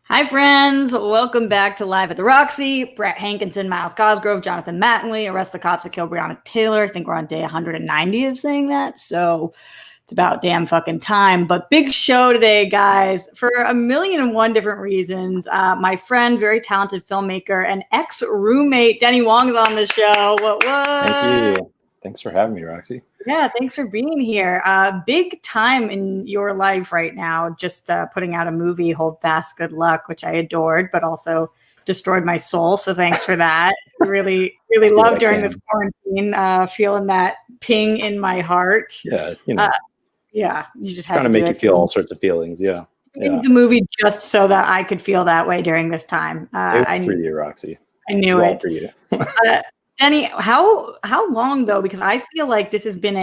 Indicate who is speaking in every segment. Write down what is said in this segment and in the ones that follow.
Speaker 1: Hi, friends. Welcome back to Live at the Roxy. Brett Hankinson, Miles Cosgrove, Jonathan Mattingly, Arrest the Cops that Killed Breonna Taylor. I think we're on day 190 of saying that, so it's about damn fucking time. But big show today, guys, for a million and one different reasons. My friend, very talented filmmaker, and ex-roommate Denny Wong is on the show. What?
Speaker 2: Thank you. Thanks for having me, Roxy.
Speaker 1: Yeah, thanks for being here. Big time in your life right now, just putting out a movie, Hold Fast, Good Luck, which I adored, but also destroyed my soul. So thanks for that. Really, really loved during this quarantine, feeling that ping in my heart.
Speaker 2: Yeah, you know.
Speaker 1: Yeah, you just had
Speaker 2: trying to make you feel all sorts of feelings. Yeah.
Speaker 1: I made the movie just so that I could feel that way during this time.
Speaker 2: It was for you, Roxy.
Speaker 1: I knew it.
Speaker 2: For you.
Speaker 1: Denny, how long though? Because I feel like this has been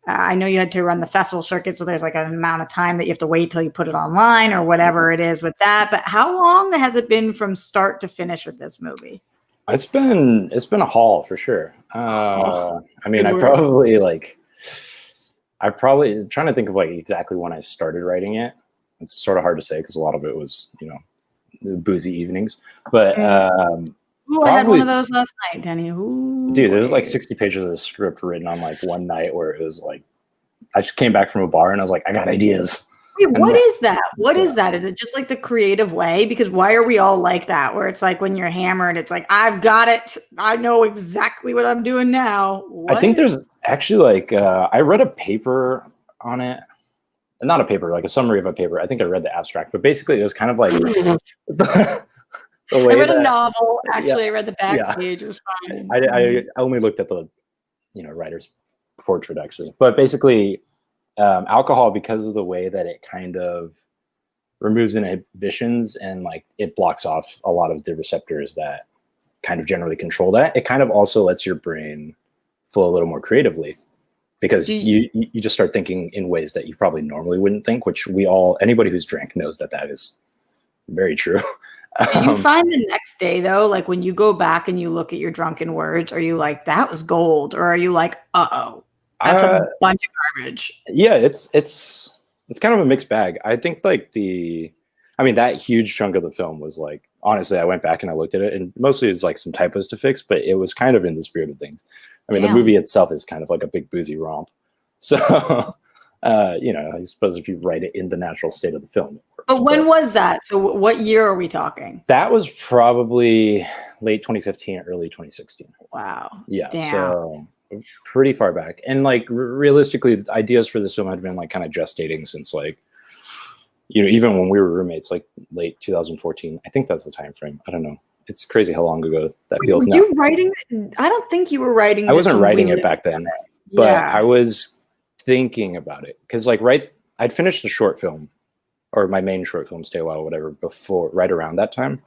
Speaker 1: I know you had to run the festival circuit, so there's like an amount of time that you have to wait till you put it online or whatever it is with that. But how long has it been from start to finish with this movie?
Speaker 2: It's been a haul for sure. I mean, I'm trying to think of like exactly when I started writing it. It's sort of hard to say because a lot of it was, boozy evenings. But
Speaker 1: I had one of those last night, Denny.
Speaker 2: Dude, there was like 60 pages of the script written on like one night where it was like, I just came back from a bar and I was like, I got ideas.
Speaker 1: Wait, what is that? What is that? Is it just like the creative way? Because why are we all like that? Where it's like when you're hammered, it's like, I've got it. I know exactly what I'm doing now. What?
Speaker 2: I think there's actually like, I read a paper on it. Not a paper, like a summary of a paper. I think I read the abstract, but basically it was kind of like
Speaker 1: I read a novel. Actually, I read the back page. It was fine.
Speaker 2: I only looked at the, writer's portrait actually, but basically, alcohol, because of the way that it kind of removes inhibitions and like it blocks off a lot of the receptors that kind of generally control that. It kind of also lets your brain flow a little more creatively because you just start thinking in ways that you probably normally wouldn't think. Which anybody who's drank knows that is very true.
Speaker 1: Do you find the next day though, like when you go back and you look at your drunken words, are you like, that was gold? Or are you like, uh-oh, that's a bunch of garbage?
Speaker 2: Yeah, it's kind of a mixed bag. I think like that huge chunk of the film was like, honestly, I went back and I looked at it and mostly it's like some typos to fix, but it was kind of in the spirit of things. I mean, The movie itself is kind of like a big boozy romp. So, I suppose if you write it in the natural state of the film.
Speaker 1: But when was that? So what year are we talking?
Speaker 2: That was probably late 2015, early 2016.
Speaker 1: Wow.
Speaker 2: Yeah.
Speaker 1: Damn.
Speaker 2: So pretty far back. And like realistically, ideas for this film had been like kind of gestating since like, even when we were roommates, like late 2014. I think that's the time frame. I don't know. It's crazy how long ago that feels now.
Speaker 1: Were you writing? I don't think you were writing.
Speaker 2: I wasn't writing it back then, but I was thinking about it because like I'd finished the short film. Or my main short film, Stay a While, whatever, right around that time.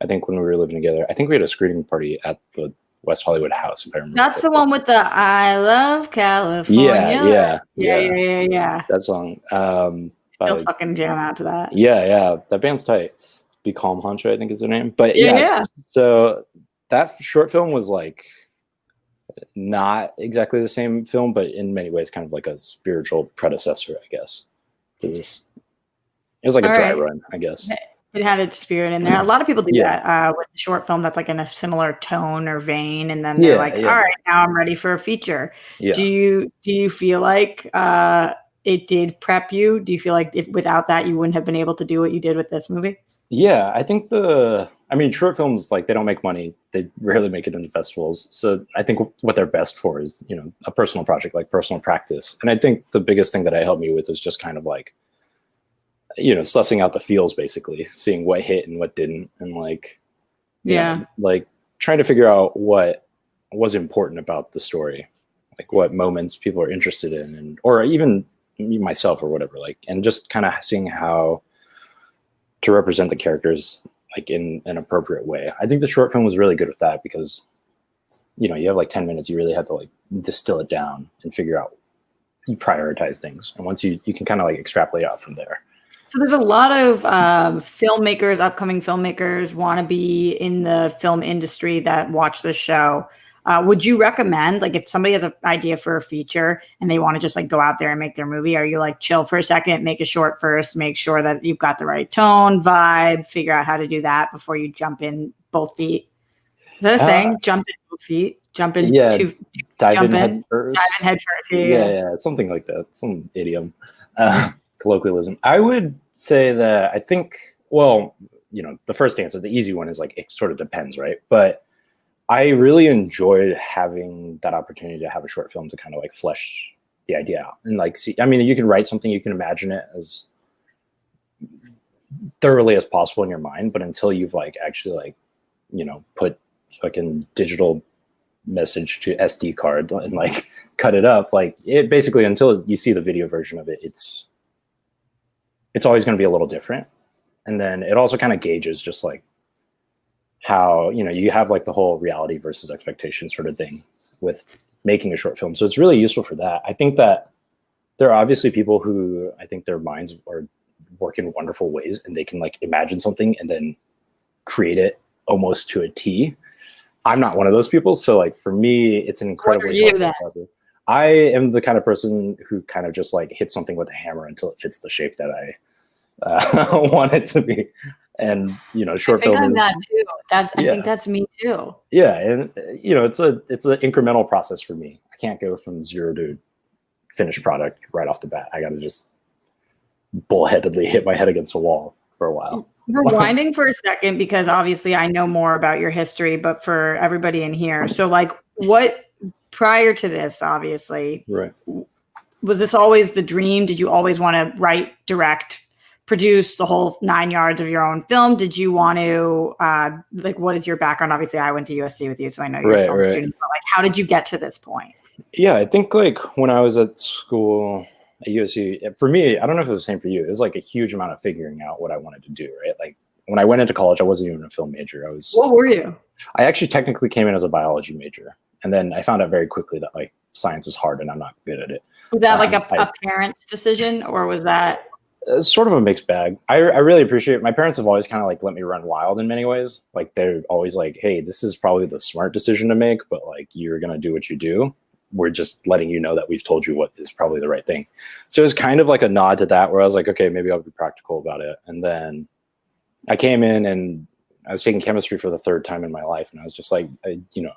Speaker 2: I think when we were living together, I think we had a screening party at the West Hollywood House, if I remember.
Speaker 1: That's the one with the I Love California.
Speaker 2: Yeah. That song.
Speaker 1: Still fucking jam out to that.
Speaker 2: Yeah. That band's tight. Be Calm Honcho, I think is their name. But yeah. So that short film was like not exactly the same film, but in many ways kind of like a spiritual predecessor, I guess, to this. It was like a dry run, I guess.
Speaker 1: It had its spirit in there. A lot of people do that with the short film that's like in a similar tone or vein, and then they're all right, now I'm ready for a feature. Yeah. Do you feel like it did prep you? Do you feel like without that you wouldn't have been able to do what you did with this movie?
Speaker 2: Yeah, I think short films, like, they don't make money. They rarely make it into festivals. So I think what they're best for is, a personal project, like personal practice. And I think the biggest thing that it helped me with was just kind of like, sussing out the feels, basically seeing what hit and what didn't. And like, like trying to figure out what was important about the story, like what moments people are interested in, or even me, myself or whatever, like, and just kind of seeing how to represent the characters like in an appropriate way. I think the short film was really good with that because, you know, you have like 10 minutes, you really have to like distill it down and figure out, you prioritize things. And once you can kind of like extrapolate out from there.
Speaker 1: So there's a lot of filmmakers, upcoming filmmakers, want to be in the film industry that watch this show. Would you recommend, like, if somebody has an idea for a feature and they want to just like go out there and make their movie, are you like chill for a second, make a short first, make sure that you've got the right tone, vibe, figure out how to do that before you jump in both feet? Is that a saying? Jump in both feet? Jump in
Speaker 2: dive in head first.
Speaker 1: Dive in head first.
Speaker 2: Yeah, something like that. Some idiom, colloquialism. I would say that I think, well, you know, the first answer, the easy one is like, it sort of depends, right? But I really enjoyed having that opportunity to have a short film to kind of like flesh the idea out and like see. I mean, you can write something, you can imagine it as thoroughly as possible in your mind, but until you've like actually like, you know, put fucking digital message to SD card and like cut it up, like it basically, until you see the video version of it, it's always going to be a little different. And then it also kind of gauges just like how, you know, you have like the whole reality versus expectation sort of thing with making a short film. So it's really useful for that. I think that there are obviously people who I think their minds are work in wonderful ways and they can like imagine something and then create it almost to a T. I'm not one of those people. So like for me, it's an incredibly process. I am the kind of person who kind of just like hits something with a hammer until it fits the shape that I want it to be. And, you know, short film.
Speaker 1: I'm that too. I think that's me too.
Speaker 2: Yeah. And, you know, it's an incremental process for me. I can't go from zero to finished product right off the bat. I got to just bullheadedly hit my head against a wall for a while.
Speaker 1: Rewinding for a second, because obviously I know more about your history, but for everybody in here, so like what prior to this, obviously,
Speaker 2: right,
Speaker 1: was this always the dream? Did you always want to write, direct, produce the whole 9 yards of your own film? Did you want to like, what is your background? Obviously I went to USC with you, so I know you're a film student, but like, how did you get to this point?
Speaker 2: Yeah, I think like when I was at school at USC, for me, I don't know if it was the same for you. It was like a huge amount of figuring out what I wanted to do, right? Like when I went into college, I wasn't even a film major.
Speaker 1: What were you?
Speaker 2: I actually technically came in as a biology major. And then I found out very quickly that like science is hard and I'm not good at it.
Speaker 1: Was that like a parent's decision, or was that?
Speaker 2: Sort of a mixed bag. I really appreciate it. My parents have always kind of like let me run wild in many ways. Like they're always like, hey, this is probably the smart decision to make, but like you're going to do what you do. We're just letting you know that we've told you what is probably the right thing. So it was kind of like a nod to that where I was like, okay, maybe I'll be practical about it. And then I came in and I was taking chemistry for the third time in my life. And I was just like, you know,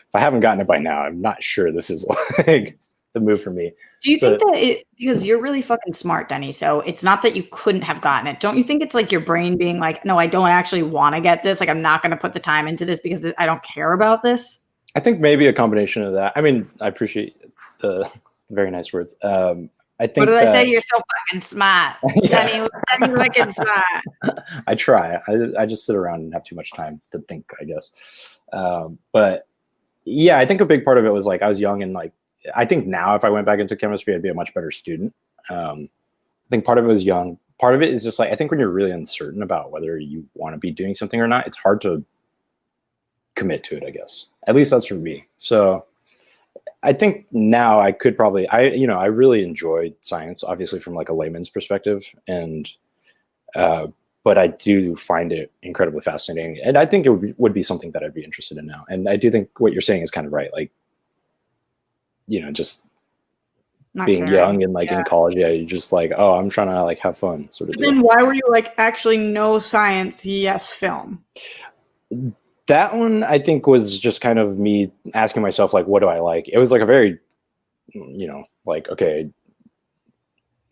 Speaker 2: if I haven't gotten it by now, I'm not sure this is like the move for me.
Speaker 1: Do you think that because you're really fucking smart, Denny, so it's not that you couldn't have gotten it. Don't you think it's like your brain being like, no, I don't actually want to get this. Like, I'm not going to put the time into this because I don't care about this. I
Speaker 2: think maybe a combination of that. I mean, I appreciate the very nice words. I think.
Speaker 1: What did I say? You're so fucking smart. Yeah. Denny fucking smart.
Speaker 2: I try. I just sit around and have too much time to think, I guess. But yeah, I think a big part of it was like I was young and like I think now if I went back into chemistry, I'd be a much better student. I think part of it was young. Part of it is just like I think when you're really uncertain about whether you want to be doing something or not, it's hard to commit to it, I guess. At least that's for me. So I think now I could probably, I really enjoyed science, obviously from like a layman's perspective. And, but I do find it incredibly fascinating. And I think it would be something that I'd be interested in now. And I do think what you're saying is kind of right. Like, you know, just not being young and like in college, yeah, you're just like, oh, I'm trying to like have fun sort of.
Speaker 1: But then why were you like, actually no science, yes film?
Speaker 2: That one, I think, was just kind of me asking myself, like, what do I like? It was like a very, you know, like, okay,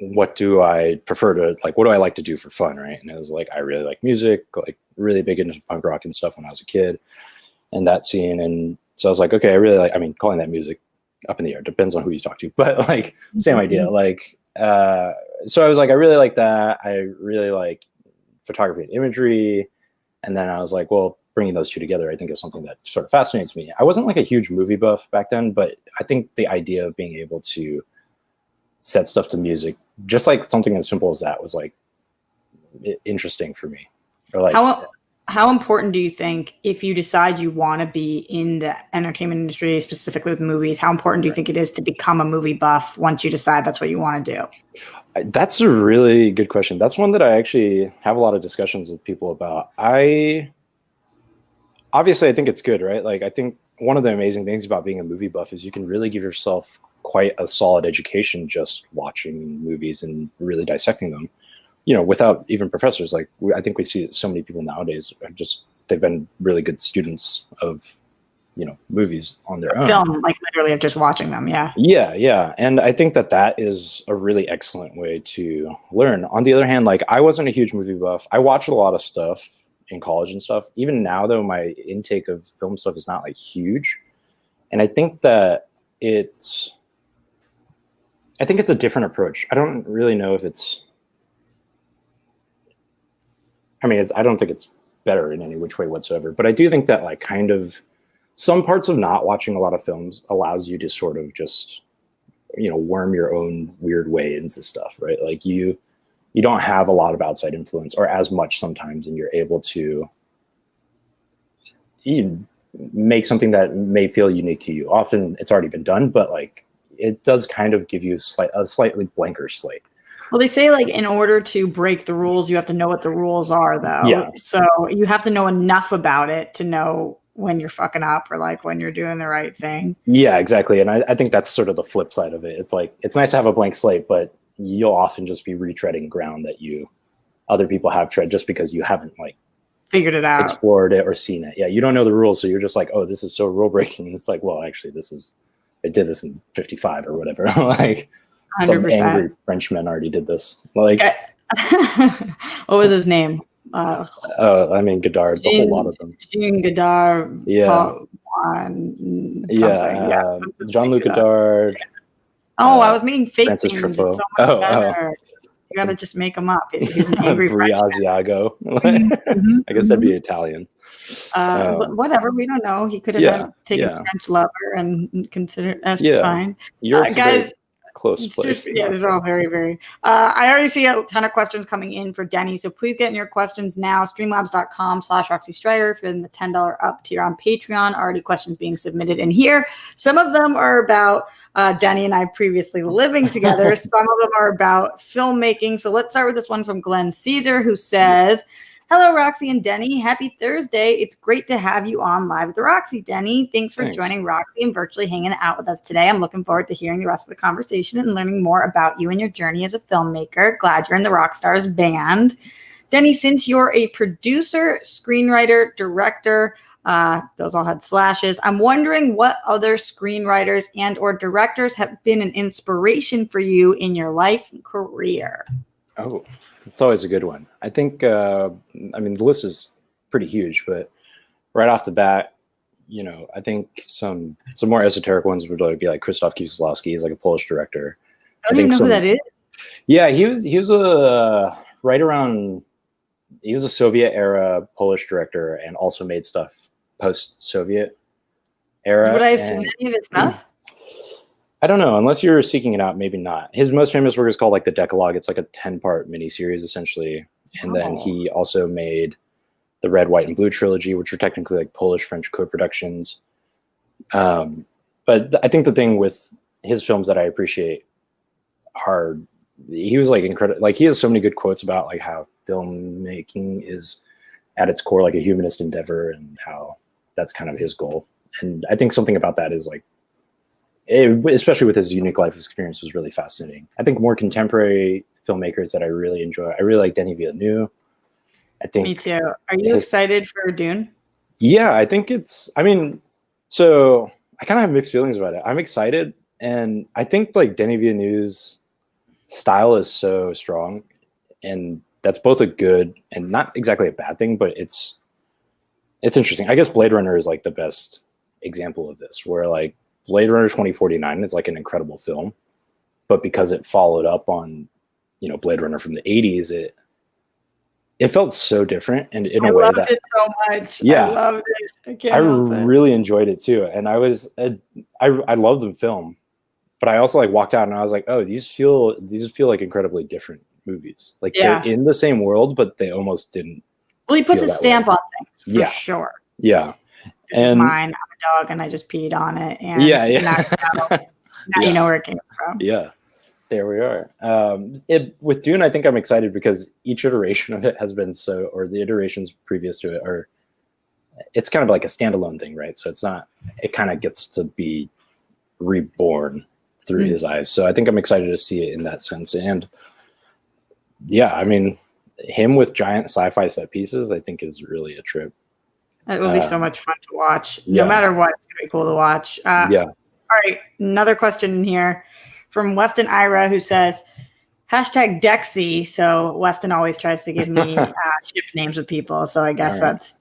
Speaker 2: what do I prefer to, like, what do I like to do for fun, right? And it was like, I really like music, like really big into punk rock and stuff when I was a kid and that scene. And so I was like, okay, I really like, I mean, calling that music up in the air, depends on who you talk to, but like, same idea. Like, so I was like, I really like that. I really like photography and imagery. And then I was like, well, bringing those two together, I think is something that sort of fascinates me. I wasn't like a huge movie buff back then, but I think the idea of being able to set stuff to music, just like something as simple as that was like interesting for me. Or like,
Speaker 1: How important do you think, if you decide you want to be in the entertainment industry, specifically with movies, how important do you think it is to become a movie buff once you decide that's what you want to do?
Speaker 2: That's a really good question. That's one that I actually have a lot of discussions with people about. Obviously I think it's good, right? Like I think one of the amazing things about being a movie buff is you can really give yourself quite a solid education just watching movies and really dissecting them, without even professors. Like I think we see so many people nowadays are they've been really good students of, movies on their own.
Speaker 1: Film, like literally of just watching them. Yeah.
Speaker 2: Yeah. And I think that is a really excellent way to learn. On the other hand, like I wasn't a huge movie buff. I watched a lot of stuff in college and stuff. Even now though, my intake of film stuff is not like huge. And I think that I think it's a different approach. I don't really know if I don't think it's better in any which way whatsoever, but I do think that like kind of some parts of not watching a lot of films allows you to sort of just, worm your own weird way into stuff, right? Like you don't have a lot of outside influence or as much sometimes, and you're able to make something that may feel unique to you. Often it's already been done, but like it does kind of give you a slightly blanker slate.
Speaker 1: Well, they say like in order to break the rules, you have to know what the rules are, though.
Speaker 2: Yeah.
Speaker 1: So you have to know enough about it to know when you're fucking up or like when you're doing the right thing.
Speaker 2: Yeah, exactly. And I think that's sort of the flip side of it. It's like, it's nice to have a blank slate, but you'll often just be retreading ground that other people have tread just because you haven't like
Speaker 1: figured it out,
Speaker 2: explored it or seen it. Yeah. You don't know the rules. So you're just like, oh, this is so rule breaking. And it's like, well, actually they did this in 55 or whatever. Like 100%. Some angry Frenchman already did this. Like,
Speaker 1: what was his name?
Speaker 2: Godard, the whole lot of them.
Speaker 1: Jean Godard.
Speaker 2: Yeah. Jean-Luc Godard.
Speaker 1: I was making fake
Speaker 2: Francis
Speaker 1: names.
Speaker 2: Truffaut.
Speaker 1: So you gotta just make them up. He's an angry
Speaker 2: Briaziago. I guess that'd be Italian.
Speaker 1: But whatever, we don't know. He could have taken a French lover and considered that's fine. Guys,
Speaker 2: close place.
Speaker 1: Yeah, these are all very, very. I already see a ton of questions coming in for Denny, so please get in your questions now. Streamlabs.com/Roxy Strider. If you're in the $10 up tier on Patreon, already questions being submitted in here. Some of them are about Denny and I previously living together. Some of them are about filmmaking. So let's start with this one from Glenn Caesar, who says, "Hello, Roxy and Denny. Happy Thursday. It's great to have you on Live with the Roxy, Denny. Thanks for joining Roxy and virtually hanging out with us today. I'm looking forward to hearing the rest of the conversation and learning more about you and your journey as a filmmaker. Glad you're in the Rockstars band. Denny, since you're a producer, screenwriter, director, those all had slashes, I'm wondering what other screenwriters and or directors have been an inspiration for you in your life and career?"
Speaker 2: Oh, it's always a good one. I think, the list is pretty huge, but right off the bat, I think some more esoteric ones would be like Krzysztof Kieślowski. He's like a Polish director.
Speaker 1: I don't even know who that is.
Speaker 2: Yeah, he was he was a Soviet era Polish director and also made stuff post-Soviet era.
Speaker 1: Would I have seen any of his stuff?
Speaker 2: I don't know. Unless you're seeking it out, maybe not. His most famous work is called like The Decalogue. It's like a 10-part miniseries essentially. And then he also made the Red, White, and Blue trilogy, which are technically like Polish-French co-productions. But I think the thing with his films that I appreciate are he was like incredible. Like he has so many good quotes about like how filmmaking is at its core like a humanist endeavor and how that's kind of his goal. And I think something about that is like, especially with his unique life experience, was really fascinating. I think more contemporary filmmakers that I really enjoy, I really like Denny Villeneuve. I think
Speaker 1: me too. Are you excited for Dune?
Speaker 2: Yeah, I think so I kind of have mixed feelings about it. I'm excited, and I think like Denny Villeneuve's style is so strong, and that's both a good and not exactly a bad thing, but it's interesting. I guess Blade Runner is like the best example of this, where like Blade Runner 2049 is like an incredible film, but because it followed up on, Blade Runner from the 80s, it felt so different, and in a way that
Speaker 1: I loved it so much.
Speaker 2: Yeah,
Speaker 1: I loved it. I
Speaker 2: really enjoyed it too, and I loved the film, but I also like walked out and I was like, oh, these feel like incredibly different movies. Like they're in the same world, but they almost didn't
Speaker 1: Well, he puts
Speaker 2: feel
Speaker 1: his
Speaker 2: that
Speaker 1: stamp
Speaker 2: way.
Speaker 1: on things for
Speaker 2: Yeah.
Speaker 1: sure.
Speaker 2: Yeah.
Speaker 1: This is mine. I'm a dog, and I just peed on it. And
Speaker 2: Yeah.
Speaker 1: now
Speaker 2: Yeah.
Speaker 1: you know where it came from.
Speaker 2: Yeah. There we are. With Dune, I think I'm excited because each iteration of it has been or the iterations previous to it it's kind of like a standalone thing, right? So it kind of gets to be reborn through his eyes. So I think I'm excited to see it in that sense. And yeah, I mean, him with giant sci-fi set pieces, I think is really a trip.
Speaker 1: It will be so much fun to watch.
Speaker 2: Yeah.
Speaker 1: No matter what, it's going to be cool to watch.
Speaker 2: Yeah.
Speaker 1: All right. Another question in here from Weston Ira, who says, hashtag Dexy. So Weston always tries to give me ship names with people. So I guess that's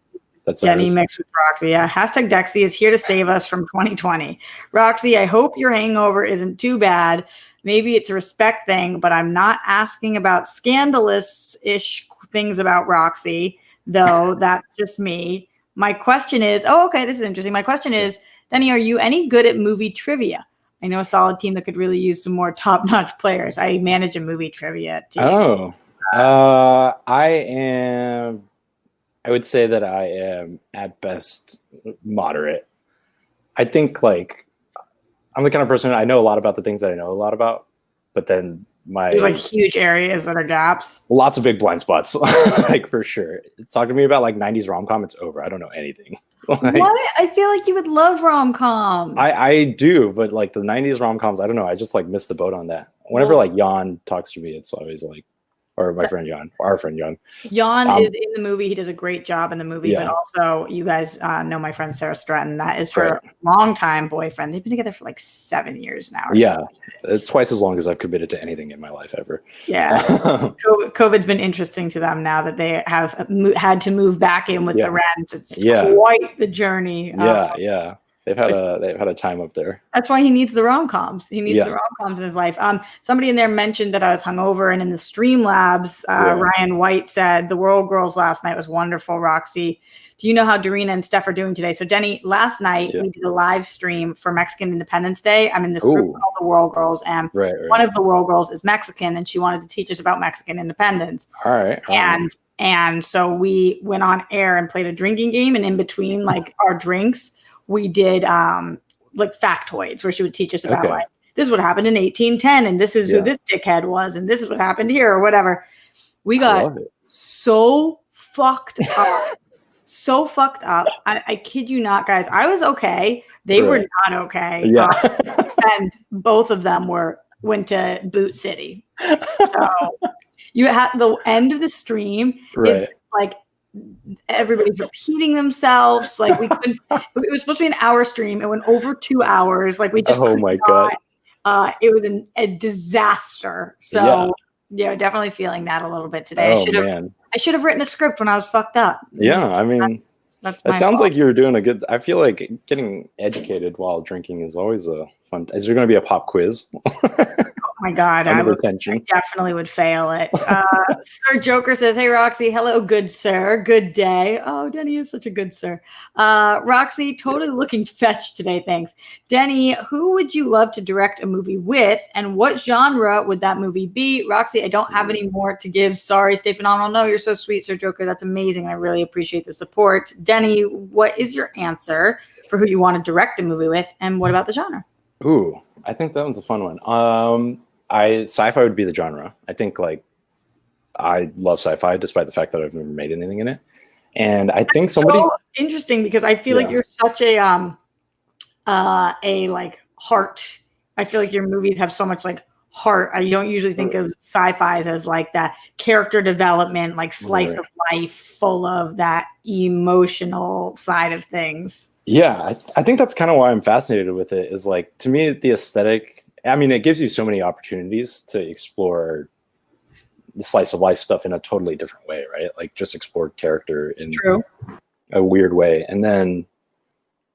Speaker 1: Denny mixed with Roxy. Yeah. Hashtag Dexy is here to save us from 2020. Roxy, I hope your hangover isn't too bad. Maybe it's a respect thing, but I'm not asking about scandalous-ish things about Roxy, though that's just me. My question is, this is interesting. My question is, Denny, are you any good at movie trivia? I know a solid team that could really use some more top-notch players. I manage a movie trivia team.
Speaker 2: I would say that I am at best moderate. I think I'm the kind of person, I know a lot about the things that I know a lot about, but then
Speaker 1: there's like huge areas that are gaps.
Speaker 2: Lots of big blind spots, like for sure. Talk to me about like 90s rom-com, it's over. I don't know anything.
Speaker 1: What? I feel like you would love rom-coms.
Speaker 2: I do, but like the 90s rom-coms, I don't know. I just like missed the boat on that. Whenever like Jan talks to me, it's always like, or my friend Jan, our friend Jan.
Speaker 1: Jan is in the movie. He does a great job in the movie, but also you guys know my friend Sarah Stratton. That is her longtime boyfriend. They've been together for like 7 years now.
Speaker 2: Twice as long as I've committed to anything in my life ever.
Speaker 1: Yeah. COVID's been interesting to them now that they have had to move back in with the rents. It's quite the journey.
Speaker 2: Yeah. They've had a time up there.
Speaker 1: That's why he needs the rom-coms. He needs the rom-coms in his life. Somebody in there mentioned that I was hungover, and in the Streamlabs, Ryan White said the World Girls last night was wonderful. Roxy, do you know how Dorina and Steph are doing today? So Denny, last night we did a live stream for Mexican Independence Day. I'm in this group called the World Girls, and one of the World Girls is Mexican, and she wanted to teach us about Mexican independence.
Speaker 2: All right.
Speaker 1: And so we went on air and played a drinking game, and in between like our drinks, we did like factoids where she would teach us about like, this is what happened in 1810, and this is who this dickhead was, and this is what happened here, or whatever. We got so fucked up. So fucked up. I kid you not, guys. I was okay. They were not okay. And both of them went to Boot City. So you had the end of the stream is like everybody's repeating themselves. Like we couldn't. It was supposed to be an hour stream. It went over 2 hours. Like we just.
Speaker 2: Oh my god!
Speaker 1: It was a disaster. So definitely feeling that a little bit today. I should have written a script when I was fucked up.
Speaker 2: Yeah, I mean,
Speaker 1: that
Speaker 2: sounds like you're doing a good. I feel like getting educated while drinking is always a fun. Is there going to be a pop quiz?
Speaker 1: Oh my god, I definitely would fail it. Sir Joker says, "Hey Roxy, hello, good sir, good day." Oh, Denny is such a good sir. Roxy, totally looking fetch today. Thanks, Denny. Who would you love to direct a movie with, and what genre would that movie be? Roxy, I don't have any more to give. Sorry, stay phenomenal. No, you're so sweet, Sir Joker. That's amazing. I really appreciate the support. Denny, what is your answer for who you want to direct a movie with, and what about the genre?
Speaker 2: Ooh, I think that one's a fun one. Sci-fi would be the genre. I think like I love sci-fi despite the fact that I've never made anything in it. And I think somebody
Speaker 1: so interesting because I feel like you're such a like heart. I feel like your movies have so much like heart. I don't usually think of sci-fis as like that character development, like slice of life full of that emotional side of things.
Speaker 2: Yeah, I think that's kind of why I'm fascinated with it is like, to me, the aesthetic, I mean, it gives you so many opportunities to explore the slice of life stuff in a totally different way, right? Like just explore character in a weird way. And then,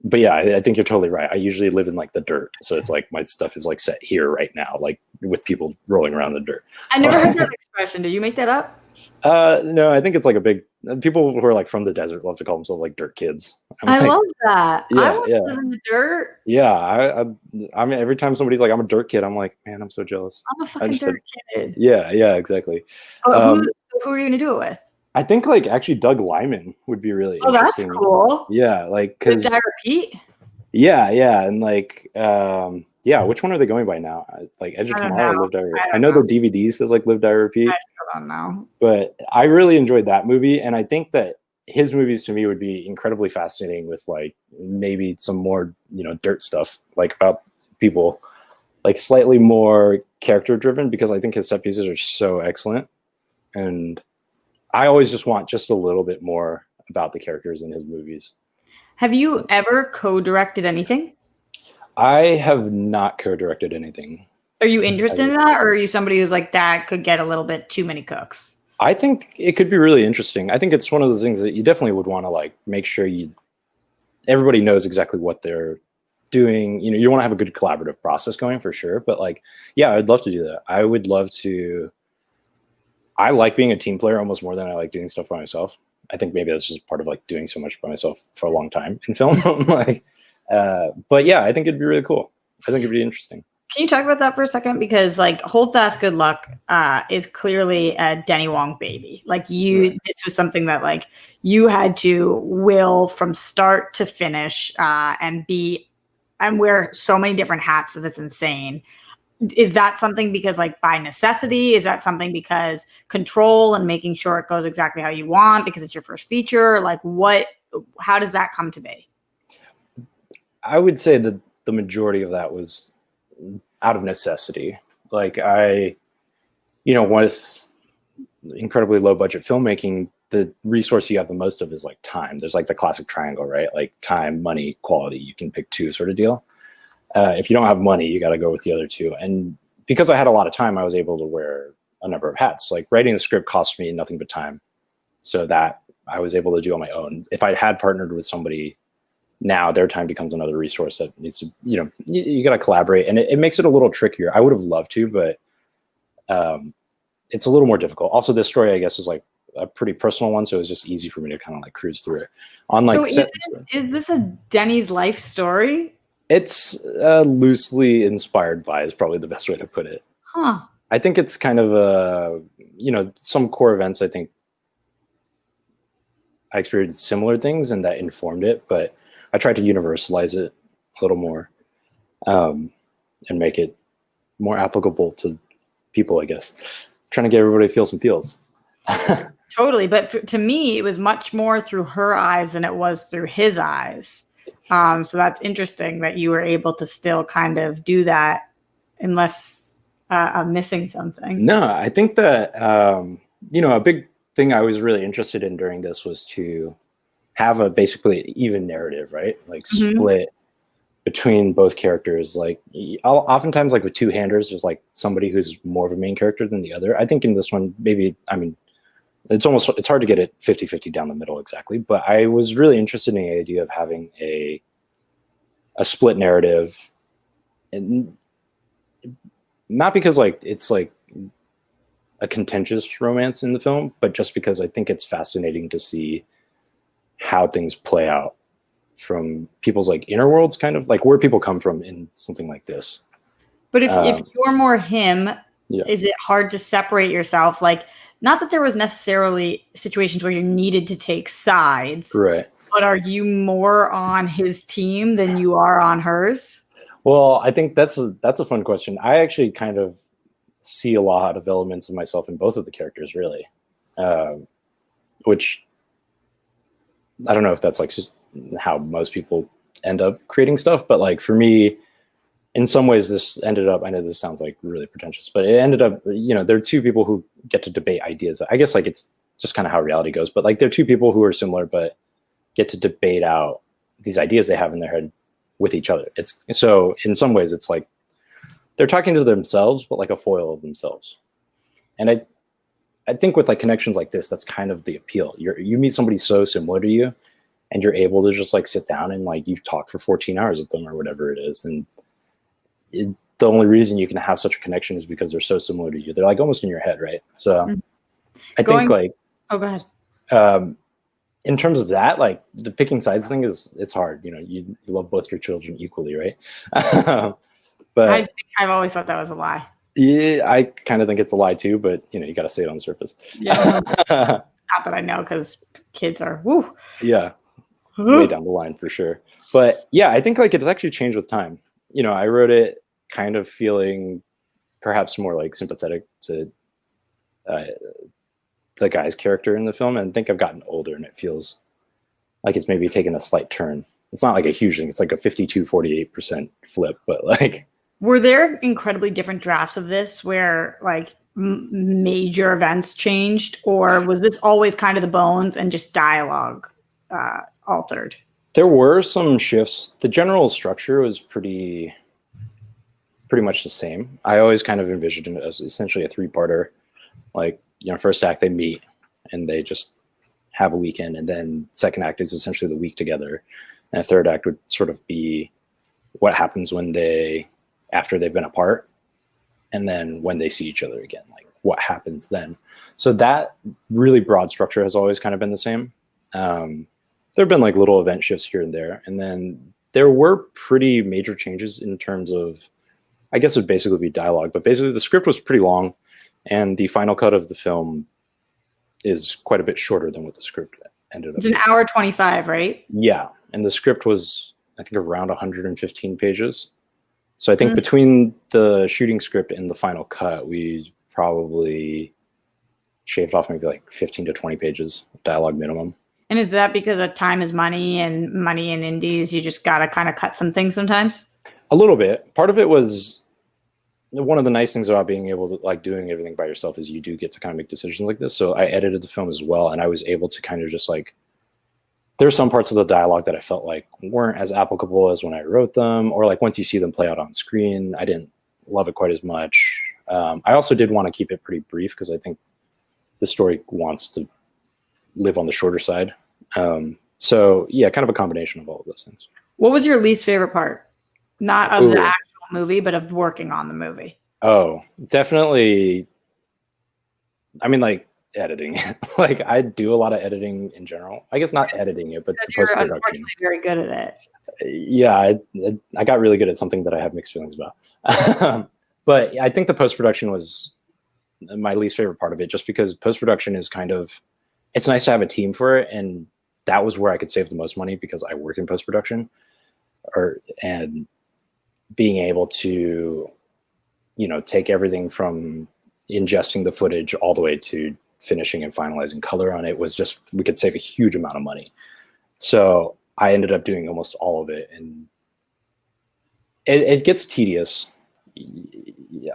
Speaker 2: but yeah, I think you're totally right. I usually live in like the dirt. So it's like my stuff is like set here right now, like with people rolling around the dirt.
Speaker 1: I never heard that expression. Did you make that up?
Speaker 2: No, I think it's like a big, people who are like from the desert love to call themselves like dirt kids.
Speaker 1: I love that. I want to live in the dirt.
Speaker 2: Yeah, I mean, every time somebody's like, I'm a dirt kid, I'm like, man, I'm so jealous.
Speaker 1: I'm a fucking dirt kid.
Speaker 2: Yeah, exactly.
Speaker 1: Who are you going to do it with?
Speaker 2: I think like actually Doug Liman would be really
Speaker 1: Oh, that's
Speaker 2: interesting.
Speaker 1: cool.
Speaker 2: Yeah, like
Speaker 1: Did
Speaker 2: because
Speaker 1: I repeat?
Speaker 2: yeah, and like yeah, which one are they going by now? Like Edge of
Speaker 1: I don't
Speaker 2: Tomorrow or
Speaker 1: know.
Speaker 2: Live Die Repeat?
Speaker 1: I
Speaker 2: I
Speaker 1: don't
Speaker 2: know
Speaker 1: know.
Speaker 2: the DVD says like Live Die
Speaker 1: I
Speaker 2: Repeat,
Speaker 1: still don't know.
Speaker 2: but I really enjoyed that movie, and I think that his movies to me would be incredibly fascinating with like maybe some more dirt stuff like about people, like slightly more character driven, because I think his set pieces are so excellent, and I always just want just a little bit more about the characters in his movies.
Speaker 1: Have you ever co-directed anything?
Speaker 2: I have not co-directed anything.
Speaker 1: Are you interested in that, or are you somebody who's like that could get a little bit too many cooks?
Speaker 2: I think it could be really interesting. I think it's one of those things that you definitely would want to like make sure everybody knows exactly what they're doing. You want to have a good collaborative process going for sure. But like, yeah, I'd love to do that. I would love to. I like being a team player almost more than I like doing stuff by myself. I think maybe that's just part of like doing so much by myself for a long time in film. Like, but yeah, I think it'd be really cool. I think it'd be interesting.
Speaker 1: Can you talk about that for a second? Because like Hold Fast, Good Luck is clearly a Denny Wong baby. Like this was something that like you had to will from start to finish and wear so many different hats that it's insane. Is that something because like by necessity? Is that something because control and making sure it goes exactly how you want because it's your first feature? Like how does that come to be?
Speaker 2: I would say that the majority of that was out of necessity. Like with incredibly low budget filmmaking, the resource you have the most of is like time. There's like the classic triangle, right? Like time, money, quality. You can pick two sort of deal. If you don't have money, you got to go with the other two. And because I had a lot of time, I was able to wear a number of hats. Like writing the script cost me nothing but time. So that I was able to do on my own. If I had partnered with somebody, now their time becomes another resource that needs to, you got to collaborate, and it makes it a little trickier. I would have loved to, but it's a little more difficult. Also, this story, I guess, is like a pretty personal one, so it was just easy for me to kind of like cruise through it. On like,
Speaker 1: so is this a Denny's life story?
Speaker 2: It's loosely inspired by is probably the best way to put it.
Speaker 1: Huh.
Speaker 2: I think it's kind of some core events. I think I experienced similar things, and that informed it, but I tried to universalize it a little more and make it more applicable to people, I guess. Trying to get everybody to feel some feels.
Speaker 1: Totally. But to me, it was much more through her eyes than it was through his eyes. So that's interesting that you were able to still kind of do that unless I'm missing something.
Speaker 2: No, I think that, a big thing I was really interested in during this was to have a basically even narrative, right? Like split between both characters. Like oftentimes like with two-handers, there's like somebody who's more of a main character than the other. I think in this one, maybe, it's hard to get it 50-50 down the middle exactly, but I was really interested in the idea of having a split narrative, and not because like it's like a contentious romance in the film, but just because I think it's fascinating to see how things play out from people's like inner worlds, kind of like where people come from in something like this.
Speaker 1: But if you're more him,
Speaker 2: yeah.
Speaker 1: Is it hard to separate yourself? Like, not that there was necessarily situations where you needed to take sides,
Speaker 2: right?
Speaker 1: But are you more on his team than you are on hers?
Speaker 2: Well, I think that's a fun question. I actually kind of see a lot of elements of myself in both of the characters, really, which I don't know if that's like how most people end up creating stuff, but like for me, in some ways this ended up, I know this sounds like really pretentious, but it ended up, there are two people who get to debate ideas. I guess like it's just kind of how reality goes, but like there are two people who are similar, but get to debate out these ideas they have in their head with each other. It's so in some ways it's like they're talking to themselves, but like a foil of themselves. And I think with like connections like this, that's kind of the appeal. You meet somebody so similar to you, and you're able to just like sit down and like you've talked for 14 hours with them or whatever it is. And the only reason you can have such a connection is because they're so similar to you. They're like almost in your head, right? So I think like,
Speaker 1: oh, go ahead.
Speaker 2: In terms of that, like the picking sides thing it's hard. You love both your children equally, right? But
Speaker 1: I've always thought that was a lie.
Speaker 2: Yeah, I kind of think it's a lie too, but you got to say it on the surface.
Speaker 1: Yeah, Not that I know, because kids are woo.
Speaker 2: Yeah, way down the line for sure. But yeah, I think like it's actually changed with time. You know, I wrote it kind of feeling perhaps more like sympathetic to uh, the guy's character in the film, and I think I've gotten older and it feels like it's maybe taken a slight turn. It's not like a huge thing. It's like a 52-48% flip, but like.
Speaker 1: Were there incredibly different drafts of this where like major events changed, or was this always kind of the bones and just dialogue altered?
Speaker 2: There were some shifts. The general structure was pretty much the same. I always kind of envisioned it as essentially a three-parter. Like, you know, first act they meet and they just have a weekend, and then second act is essentially the week together, and third act would sort of be what happens after they've been apart, and then when they see each other again, like what happens then. So that really broad structure has always kind of been the same. There have been like little event shifts here and there, and then there were pretty major changes in terms of, I guess it would basically be dialogue, but basically the script was pretty long, and the final cut of the film is quite a bit shorter than what the script ended up.
Speaker 1: It's an hour 25, right?
Speaker 2: Yeah, and the script was, I think, around 115 pages. So I think between the shooting script and the final cut, we probably shaved off maybe like 15 to 20 pages of dialogue minimum.
Speaker 1: And is that because of time is money, and money in indies, you just got to kind of cut some things sometimes?
Speaker 2: A little bit. Part of it was, one of the nice things about being able to like doing everything by yourself is you do get to kind of make decisions like this. So I edited the film as well, and I was able to kind of just like, there's some parts of the dialogue that I felt like weren't as applicable as when I wrote them, or like once you see them play out on screen, I didn't love it quite as much. I also did want to keep it pretty brief because I think the story wants to live on the shorter side. So yeah, kind of a combination of all of those things.
Speaker 1: What was your least favorite part? Not of the actual movie, but of working on the movie.
Speaker 2: Oh, definitely. I mean, like editing. Like I do a lot of editing in general. I guess not editing it, but the post-production.
Speaker 1: Unfortunately very good at it.
Speaker 2: Yeah, I got really good at something that I have mixed feelings about. But I think the post-production was my least favorite part of it, just because post-production is kind of, it's nice to have a team for it, and that was where I could save the most money because I work in post-production, and being able to, you know, take everything from ingesting the footage all the way to finishing and finalizing color on it was just, we could save a huge amount of money. So I ended up doing almost all of it, and it gets tedious.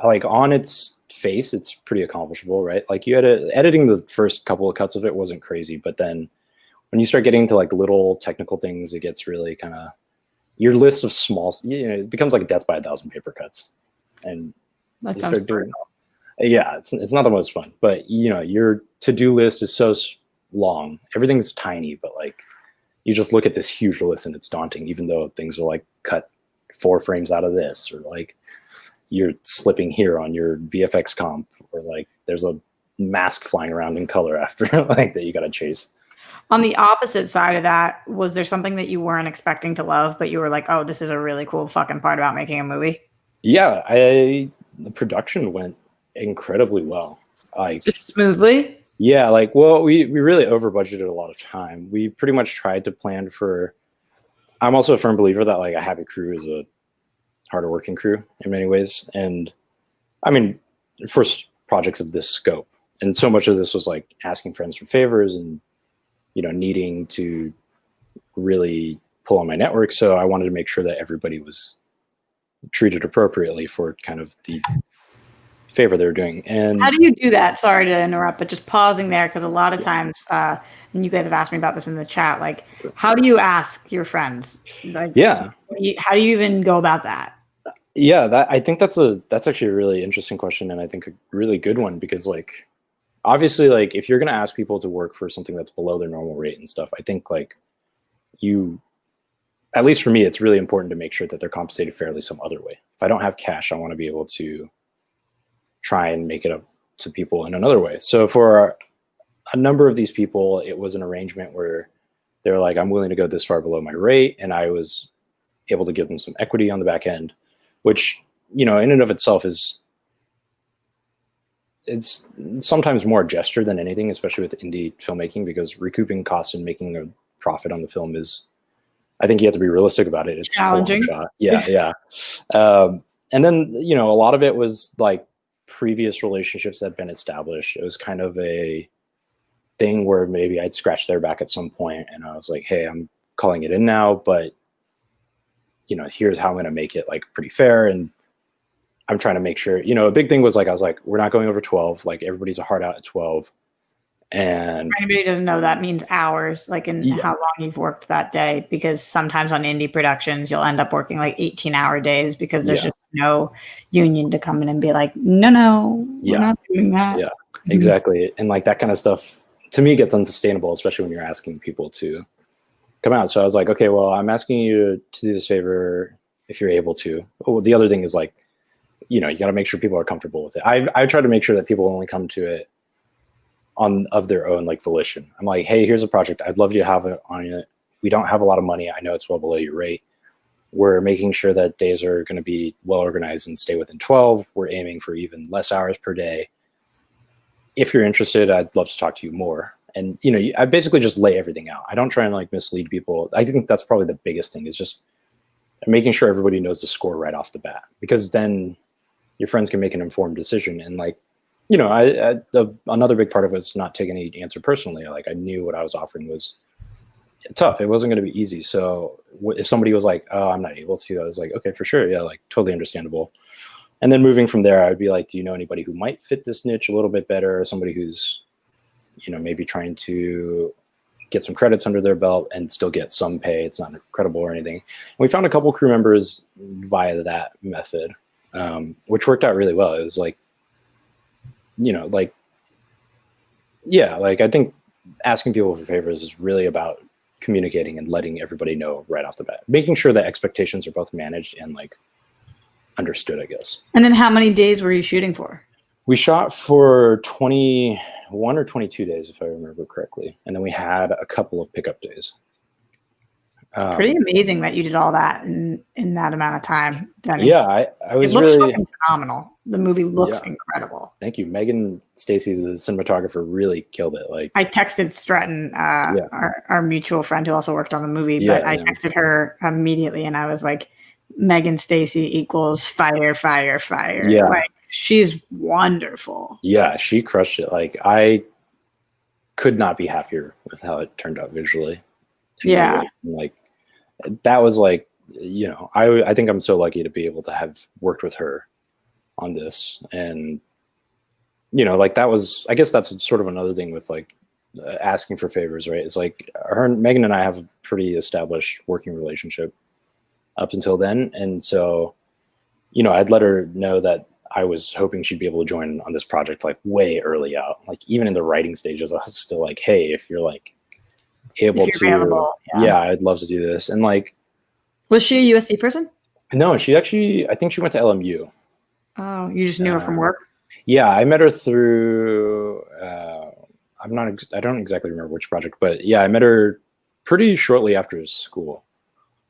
Speaker 2: Like on its face, it's pretty accomplishable, right? Like editing the first couple of cuts of it wasn't crazy, but then when you start getting into like little technical things, it gets really kind of, your list of small, you know, it becomes like death by 1,000 paper cuts, and
Speaker 1: that
Speaker 2: you
Speaker 1: sounds
Speaker 2: start doing. Yeah, it's not the most fun, but you know, your to-do list is so long. Everything's tiny, but like you just look at this huge list and it's daunting, even though things are like cut 4 frames out of this, or like you're slipping here on your VFX comp, or like there's a mask flying around in color after like that you got to chase.
Speaker 1: On the opposite side of that, was there something that you weren't expecting to love, but you were like, oh, this is a really cool fucking part about making a movie?
Speaker 2: Yeah, the production went incredibly well. Like
Speaker 1: just smoothly?
Speaker 2: Yeah, like, well, we really over budgeted a lot of time. We pretty much tried to plan for, I'm also a firm believer that like a happy crew is a harder working crew in many ways. And I mean, for projects of this scope, and so much of this was like asking friends for favors and, you know, needing to really pull on my network. So I wanted to make sure that everybody was treated appropriately for kind of the favor they're doing. And
Speaker 1: how do you do that? Sorry to interrupt, but just pausing there, because a lot of times, and you guys have asked me about this in the chat, like, how do you ask your friends? Like,
Speaker 2: yeah,
Speaker 1: how do you even go about that?
Speaker 2: Yeah, I think that's actually a really interesting question, and I think a really good one, because like obviously, like if you're gonna ask people to work for something that's below their normal rate and stuff, I think like at least for me, it's really important to make sure that they're compensated fairly some other way. If I don't have cash, I want to be able to try and make it up to people in another way. So for a number of these people, it was an arrangement where they're like, I'm willing to go this far below my rate, and I was able to give them some equity on the back end, which, you know, in and of itself is it's sometimes more a gesture than anything, especially with indie filmmaking, because recouping costs and making a profit on the film is, I think you have to be realistic about it. It's
Speaker 1: challenging.
Speaker 2: A long shot. Yeah. And then, you know, a lot of it was like previous relationships that had been established. It was kind of a thing where maybe I'd scratch their back at some point and I was like, hey, I'm calling it in now, but you know, here's how I'm going to make it like pretty fair. And I'm trying to make sure, you know, a big thing was like, I was like, we're not going over 12. Like everybody's a hard out at 12. And
Speaker 1: For anybody who doesn't know, that means hours, like in how long you've worked that day. Because sometimes on indie productions, you'll end up working like 18-hour days because there's just no union to come in and be like, no, we're not doing that.
Speaker 2: Yeah, exactly. And like that kind of stuff to me gets unsustainable, especially when you're asking people to come out. So I was like, okay, well, I'm asking you to do this favor if you're able to. Oh, the other thing is like, you know, you got to make sure people are comfortable with it. I try to make sure that people only come to it of their own like volition. I'm like, hey, here's a project. I'd love you to have it on it. We don't have a lot of money. I know it's well below your rate. We're making sure that days are going to be well organized and stay within 12. We're aiming for even less hours per day. If you're interested, I'd love to talk to you more. And, you know, I basically just lay everything out. I don't try and like mislead people. I think that's probably the biggest thing, is just making sure everybody knows the score right off the bat, because then your friends can make an informed decision. And like, you know, another big part of it was not taking any answer personally. Like I knew what I was offering was tough. It wasn't going to be easy. So if somebody was like, oh, I'm not able to, I was like, okay, for sure. Yeah. Like totally understandable. And then moving from there, I would be like, do you know anybody who might fit this niche a little bit better? Or somebody who's, you know, maybe trying to get some credits under their belt and still get some pay. It's not incredible or anything. And we found a couple crew members via that method, which worked out really well. It was like, you know, like, yeah, like I think asking people for favors is really about communicating and letting everybody know right off the bat, making sure that expectations are both managed and like understood, I guess.
Speaker 1: And then how many days were you shooting for?
Speaker 2: We shot for 21 or 22 days, if I remember correctly. And then we had a couple of pickup days.
Speaker 1: Pretty amazing that you did all that in that amount of time, Denny.
Speaker 2: Yeah, I was
Speaker 1: it looks
Speaker 2: really
Speaker 1: fucking phenomenal. The movie looks incredible.
Speaker 2: Thank you. Megan Stacy, the cinematographer, really killed it. Like I
Speaker 1: texted Stratton, our mutual friend who also worked on the movie, but I texted her immediately and I was like, Megan Stacy equals fire, fire, fire.
Speaker 2: Yeah.
Speaker 1: Like she's wonderful.
Speaker 2: Yeah, she crushed it. Like I could not be happier with how it turned out visually.
Speaker 1: Yeah.
Speaker 2: Like that was like, you know, I think I'm so lucky to be able to have worked with her on this. And, you know, like that was, I guess that's sort of another thing with like asking for favors, right? It's like Megan and I have a pretty established working relationship up until then. And so, you know, I'd let her know that I was hoping she'd be able to join on this project like way early out. Like even in the writing stages, I was still like, hey, if you're like able to, I'd love to do this. And like,
Speaker 1: was she a USC person?
Speaker 2: No, she actually, I think she went to LMU.
Speaker 1: Oh, you just knew her from work?
Speaker 2: Yeah, I met her through, I don't exactly remember which project, but yeah, I met her pretty shortly after school,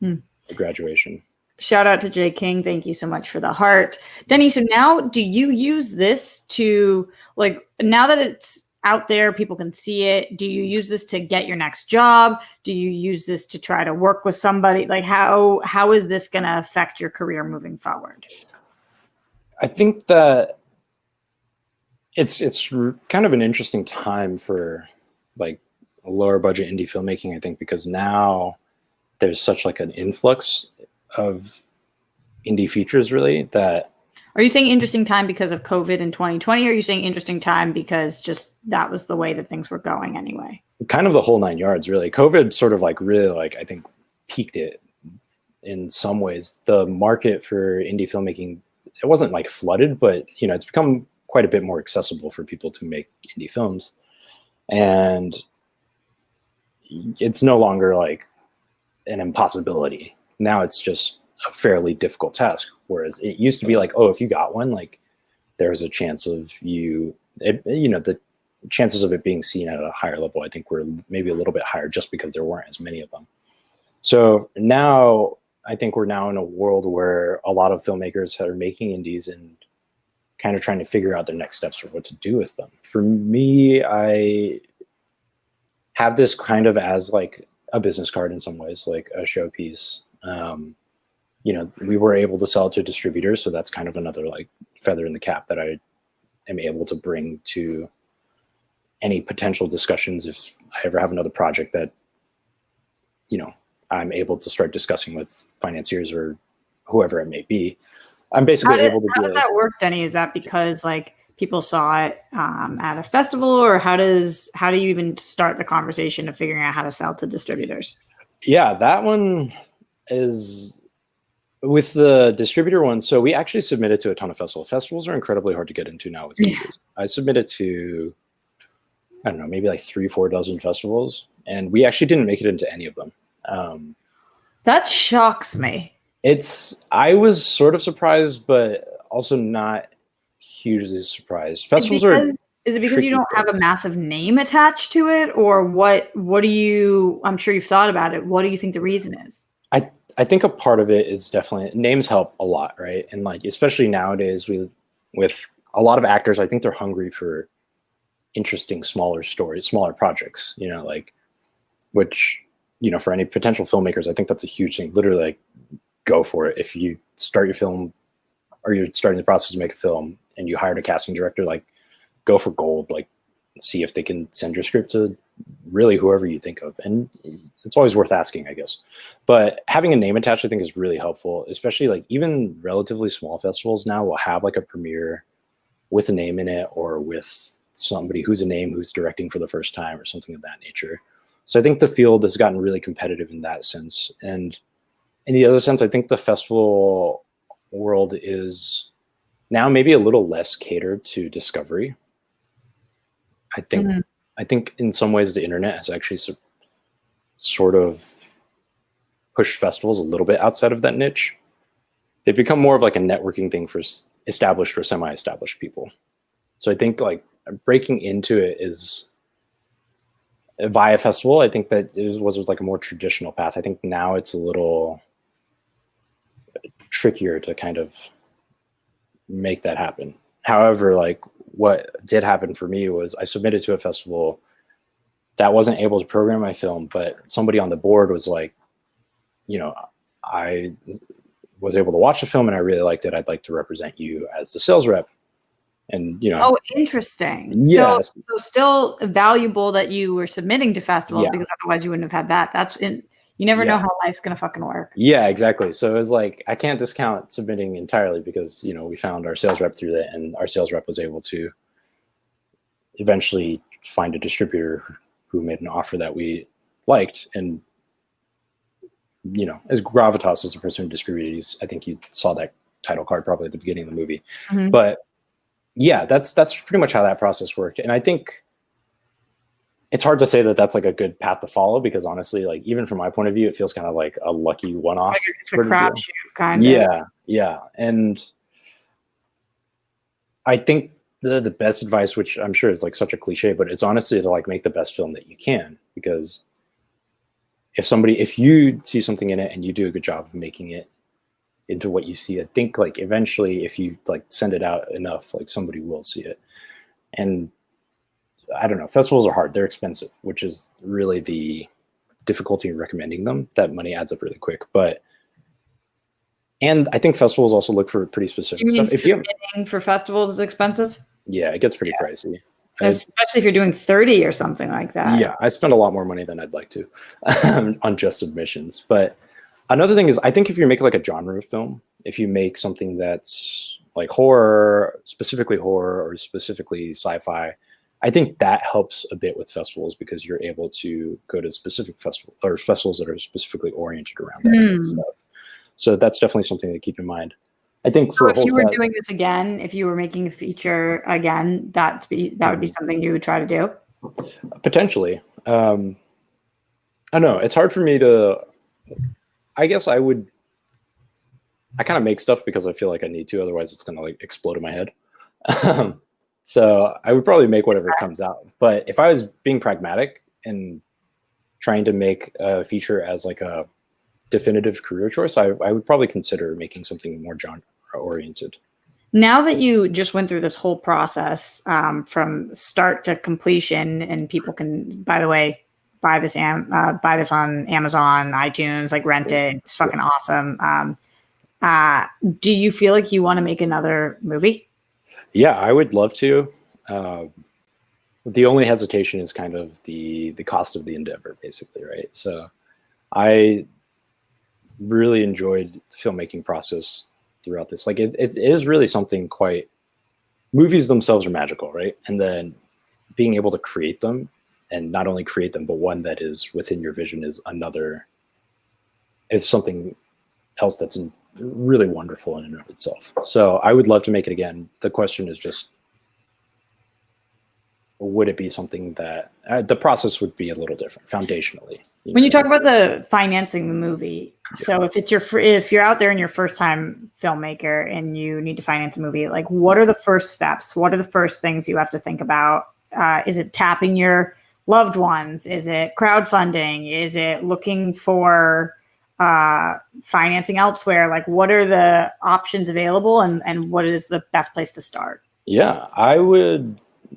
Speaker 2: the graduation.
Speaker 1: Shout out to Jay King. Thank you so much for the heart. Denny, so now do you use this to, like, now that it's out there, people can see it, do you use this to get your next job? Do you use this to try to work with somebody? Like how is this going to affect your career moving forward?
Speaker 2: I think that it's kind of an interesting time for like a lower budget indie filmmaking, I think, because now there's such like an influx of indie features really that.
Speaker 1: Are you saying interesting time because of COVID in 2020? Or are you saying interesting time because just that was the way that things were going anyway?
Speaker 2: Kind of the whole 9 yards, really. COVID sort of like really like, I think, peaked it in some ways. The market for indie filmmaking, it wasn't like flooded, but you know, it's become quite a bit more accessible for people to make indie films. And it's no longer like an impossibility. Now it's just a fairly difficult task. Whereas it used to be like, oh, if you got one, like there's a chance of you know, the chances of it being seen at a higher level, I think were maybe a little bit higher just because there weren't as many of them. So now I think we're now in a world where a lot of filmmakers are making indies and kind of trying to figure out their next steps for what to do with them. For me, I have this kind of as like a business card in some ways, like a showpiece. We were able to sell it to distributors, so that's kind of another like feather in the cap that I am able to bring to any potential discussions if I ever have another project that, I'm able to start discussing with financiers or whoever it may be. I'm basically able to do it.
Speaker 1: How does that work, Denny? Is that because like people saw it at a festival, or how do you even start the conversation of figuring out how to sell to distributors?
Speaker 2: Yeah, that one is with the distributor one. So we actually submitted to a ton of festivals. Festivals are incredibly hard to get into now with features. I submitted to, I don't know, maybe like 3-4 dozen festivals, and we actually didn't make it into any of them.
Speaker 1: That shocks me.
Speaker 2: I was sort of surprised, but also not hugely surprised. Festivals
Speaker 1: is it because you don't have a massive name attached to it, or what do you, I'm sure you've thought about it. What do you think the reason is?
Speaker 2: I think a part of it is definitely names help a lot, right? And like, especially nowadays with a lot of actors, I think they're hungry for interesting, smaller stories, smaller projects, which, for any potential filmmakers, I think that's a huge thing. Literally, like, go for it. If you start your film or you're starting the process to make a film and you hired a casting director, like, go for gold, like, see if they can send your script to really whoever you think of. And it's always worth asking, I guess. But having a name attached, I think, is really helpful, especially like even relatively small festivals now will have like a premiere with a name in it, or with somebody who's a name who's directing for the first time or something of that nature. So I think the field has gotten really competitive in that sense. And in the other sense, I think the festival world is now maybe a little less catered to discovery. I think in some ways the internet has actually sort of pushed festivals a little bit outside of that niche. They've become more of like a networking thing for established or semi-established people. So I think like breaking into it is via festival. I think that was like a more traditional path. I think now it's a little trickier to kind of make that happen. However, like what did happen for me was I submitted to a festival that wasn't able to program my film, but somebody on the board was like, I was able to watch the film and I really liked it. I'd like to represent you as the sales rep. And,
Speaker 1: Oh, interesting.
Speaker 2: Yeah.
Speaker 1: So still valuable that you were submitting to festivals, because otherwise you wouldn't have had that. You never know how life's going to fucking work.
Speaker 2: Yeah, exactly. So it was like, I can't discount submitting entirely because, we found our sales rep through that, and our sales rep was able to eventually find a distributor who made an offer that we liked. And, as Gravitas was the person who distributed, I think you saw that title card probably at the beginning of the movie. Mm-hmm. But yeah, that's pretty much how that process worked. And I think it's hard to say that that's like a good path to follow, because honestly, like even from my point of view, it feels kind of like a lucky one-off.
Speaker 1: It's a crapshoot kind of.
Speaker 2: Yeah. And I think the best advice, which I'm sure is like such a cliche, but it's honestly to like make the best film that you can, because if you see something in it and you do a good job of making it into what you see, I think like eventually if you like send it out enough, like somebody will see it. And I don't know, festivals are hard. They're expensive, which is really the difficulty in recommending them. That money adds up really quick. And I think festivals also look for pretty specific stuff.
Speaker 1: If you're for festivals is expensive?
Speaker 2: Yeah, it gets pretty pricey.
Speaker 1: Especially if you're doing 30 or something like that.
Speaker 2: Yeah, I spend a lot more money than I'd like to on just submissions. But another thing is, I think if you make like a genre film, if you make something that's like horror, specifically horror or specifically sci-fi, I think that helps a bit with festivals, because you're able to go to specific festivals that are specifically oriented around that kind of stuff. So that's definitely something to keep in mind. I think for
Speaker 1: if you were doing this again, if you were making a feature again, that would be something you would try to do?
Speaker 2: Potentially. I don't know. It's hard for me to, I guess I kind of make stuff because I feel like I need to, otherwise it's going to like explode in my head. So I would probably make whatever comes out. But if I was being pragmatic and trying to make a feature as like a definitive career choice, I would probably consider making something more genre oriented.
Speaker 1: Now that you just went through this whole process from start to completion, and people can, by the way, buy this on Amazon, iTunes, like rent it. It's fucking awesome. Uh, do you feel like you want to make another movie?
Speaker 2: Yeah, I would love to. Uh, the only hesitation is kind of the cost of the endeavor, basically, right? So I really enjoyed the filmmaking process throughout this. Like it is really something quite. Movies themselves are magical, right? And then being able to create them, and not only create them, but one that is within your vision is another. It's something else that's really wonderful in and of itself. So I would love to make it again. The question is just, would it be something that the process would be a little different foundationally?
Speaker 1: When you talk about the financing the movie, so if you're out there and you're first time filmmaker and you need to finance a movie, like what are the first steps? What are the first things you have to think about? Is it tapping your loved ones? Is it crowdfunding? Is it looking for financing elsewhere? Like what are the options available, and what is the best place to start?
Speaker 2: Yeah,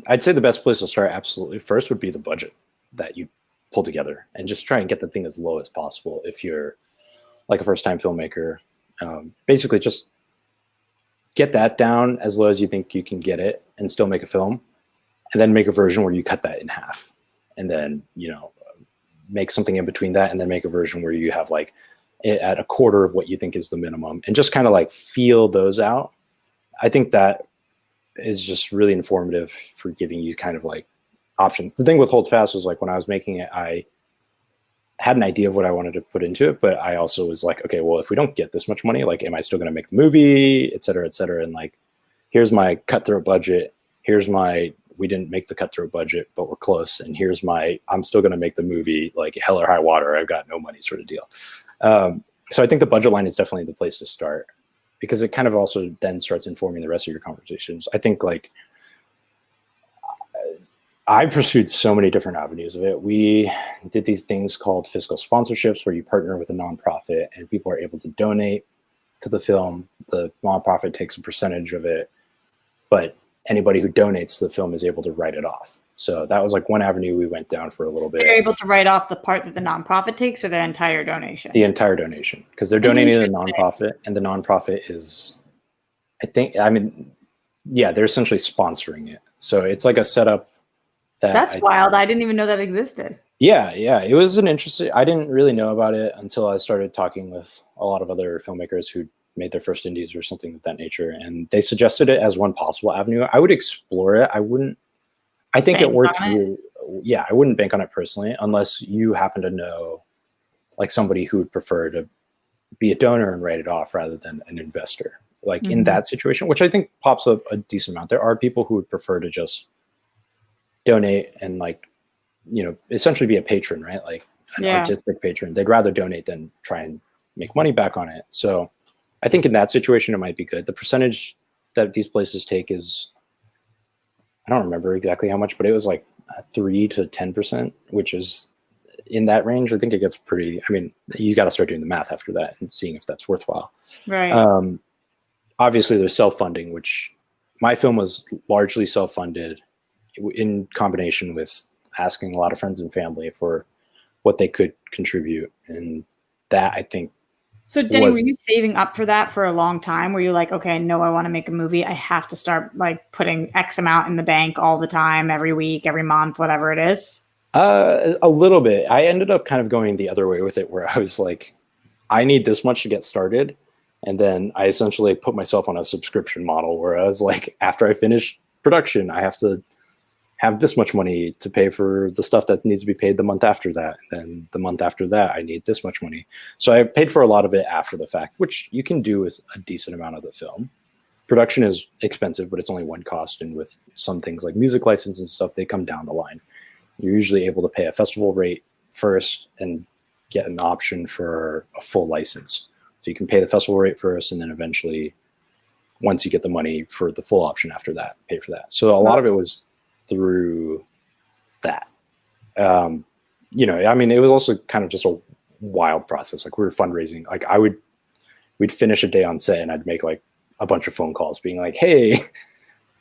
Speaker 2: I'd say the best place to start absolutely first would be the budget that you pull together, and just try and get the thing as low as possible if you're like a first time filmmaker. Basically just get that down as low as you think you can get it and still make a film, and then make a version where you cut that in half, and then make something in between that, and then make a version where you have like it at a quarter of what you think is the minimum, and just kind of like feel those out. I think that is just really informative for giving you kind of like options. The thing with Hold Fast was like when I was making it, I had an idea of what I wanted to put into it, but I also was like, okay, well, if we don't get this much money, like, am I still going to make the movie, et cetera, et cetera? And like, here's my cutthroat budget. Here's my, we didn't make the cutthroat budget, but we're close. And here's my, I'm still going to make the movie, like hell or high water. I've got no money sort of deal. So I think the budget line is definitely the place to start, because it kind of also then starts informing the rest of your conversations. I think like I pursued so many different avenues of it. We did these things called fiscal sponsorships, where you partner with a nonprofit and people are able to donate to the film. The nonprofit takes a percentage of it, but anybody who donates to the film is able to write it off. So that was like one avenue we went down for a little bit.
Speaker 1: They're able to write off the part that the nonprofit takes, or their entire donation?
Speaker 2: The entire donation, because they're donating to the nonprofit, and the nonprofit is, yeah, they're essentially sponsoring it. So it's like a setup.
Speaker 1: That's wild. I didn't even know that existed.
Speaker 2: Yeah. It was an interesting, I didn't really know about it until I started talking with a lot of other filmmakers who made their first indies or something of that nature. And they suggested it as one possible avenue. I would explore it. I think it works. Yeah, I wouldn't bank on it personally, unless you happen to know like somebody who would prefer to be a donor and write it off rather than an investor. Like in that situation, which I think pops up a decent amount. There are people who would prefer to just donate and like, essentially be a patron, right? Like an artistic patron. They'd rather donate than try and make money back on it. So I think in that situation, it might be good. The percentage that these places take is, I don't remember exactly how much, but it was like 3 to 10%, which is in that range. I think it gets pretty, you got to start doing the math after that and seeing if that's worthwhile.
Speaker 1: Right.
Speaker 2: Obviously there's self-funding, which my film was largely self-funded in combination with asking a lot of friends and family for what they could contribute. And that, I think.
Speaker 1: So Denny, were you saving up for that for a long time? Were you like, okay, I know I want to make a movie. I have to start like putting X amount in the bank all the time, every week, every month, whatever it is?
Speaker 2: A little bit. I ended up kind of going the other way with it, where I was like, I need this much to get started. And then I essentially put myself on a subscription model where I was like, after I finish production, I have to have this much money to pay for the stuff that needs to be paid the month after that. And then the month after that, I need this much money. So I paid for a lot of it after the fact, which you can do with a decent amount of the film. Production is expensive, but it's only one cost. And with some things like music license and stuff, they come down the line. You're usually able to pay a festival rate first and get an option for a full license. So you can pay the festival rate first, and then eventually, once you get the money for the full option after that, pay for that. So a lot of it was through that. It was also kind of just a wild process. Like we were fundraising. Like we'd finish a day on set and I'd make like a bunch of phone calls being like, hey,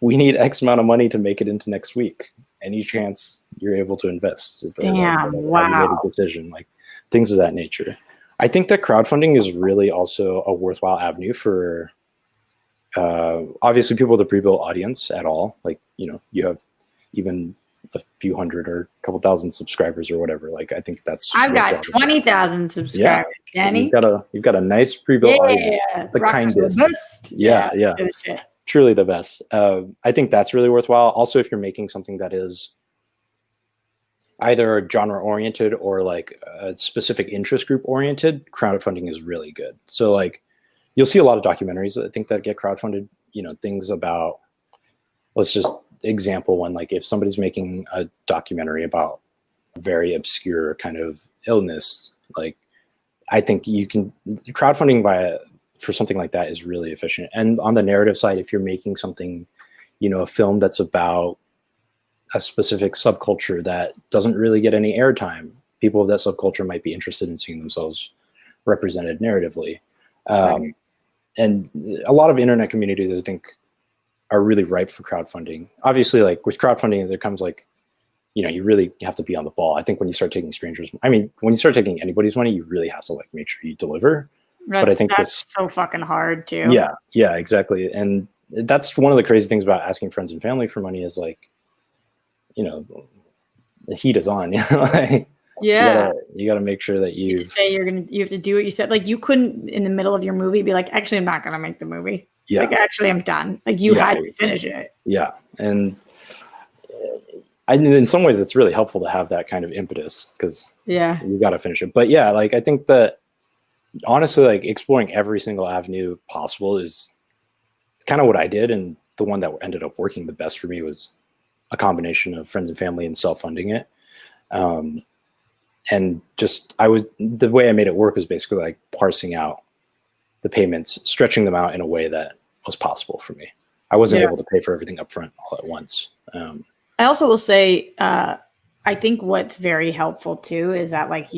Speaker 2: we need X amount of money to make it into next week. Any chance you're able to invest?
Speaker 1: Damn,
Speaker 2: wow. Have you made a decision? Like things of that nature. I think that crowdfunding is really also a worthwhile avenue for obviously people with a pre-built audience at all. Like, you know, you have even a few hundred or a couple thousand subscribers or whatever. Like, I think that's.
Speaker 1: I've got 20,000 subscribers, Denny.
Speaker 2: You've got a nice pre-built audience. The kindest.
Speaker 1: The best.
Speaker 2: Yeah. Truly the best. I think that's really worthwhile. Also, if you're making something that is either genre oriented or like a specific interest group oriented, crowdfunding is really good. So like you'll see a lot of documentaries I think that get crowdfunded, you know, things about, let's just example one, like if somebody's making a documentary about a very obscure kind of illness, like I think you can crowdfunding for something like that is really efficient. And on the narrative side, if you're making something, you know, a film that's about a specific subculture that doesn't really get any airtime, people of that subculture might be interested in seeing themselves represented narratively. And a lot of internet communities, I think, are really ripe for crowdfunding. Obviously, like with crowdfunding, there comes like, you know, you really have to be on the ball. I think when you start taking when you start taking anybody's money, you really have to like make sure you deliver. But I think
Speaker 1: that's so fucking hard too.
Speaker 2: Yeah, exactly. And that's one of the crazy things about asking friends and family for money is like, you know, the heat is on. You know, like, you gotta make sure that you
Speaker 1: say you have to do what you said. Like you couldn't in the middle of your movie be like, actually, I'm not gonna make the movie.
Speaker 2: Yeah.
Speaker 1: Like actually, I'm done. Like you had to finish it.
Speaker 2: Yeah, and in some ways, it's really helpful to have that kind of impetus because you got to finish it. But yeah, like I think that honestly, like exploring every single avenue possible it's kind of what I did, and the one that ended up working the best for me was a combination of friends and family and self-funding it. And just the way I made it work was basically like parsing out the payments, stretching them out in a way that was possible for me. I wasn't able to pay for everything up front all at once.
Speaker 1: I also will say, I think what's very helpful too is that like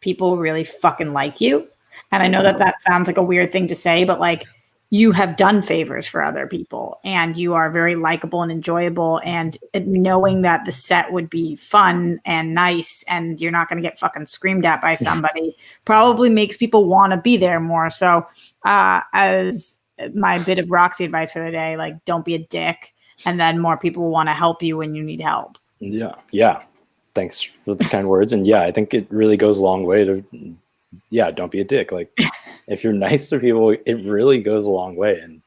Speaker 1: people really fucking like you. And I know that sounds like a weird thing to say, but like you have done favors for other people and you are very likable and enjoyable, and knowing that the set would be fun and nice and you're not going to get fucking screamed at by somebody probably makes people want to be there more. So as my bit of Roxy advice for the day, like don't be a dick, and then more people will want to help you when you need help. Yeah.
Speaker 2: Thanks for the kind words. And yeah, I think it really goes a long way to don't be a dick. Like if you're nice to people, it really goes a long way. And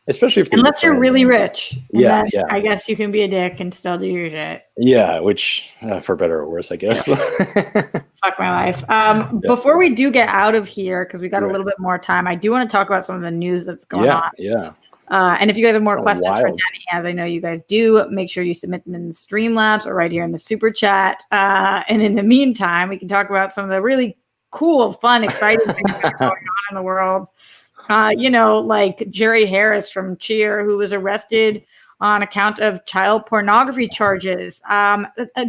Speaker 2: especially
Speaker 1: unless you're really rich.
Speaker 2: Yeah.
Speaker 1: I guess you can be a dick and still do your shit.
Speaker 2: Yeah. Which for better or worse, I guess.
Speaker 1: Fuck my life. Before we do get out of here, because we got a little bit more time, I do want to talk about some of the news that's going on.
Speaker 2: Yeah.
Speaker 1: And if you guys have more questions for Denny, as I know you guys do, make sure you submit them in the Streamlabs or right here in the super chat. And in the meantime, we can talk about some of the really cool, fun, exciting things that are going on in the world. You know, like Jerry Harris from Cheer, who was arrested on account of child pornography charges.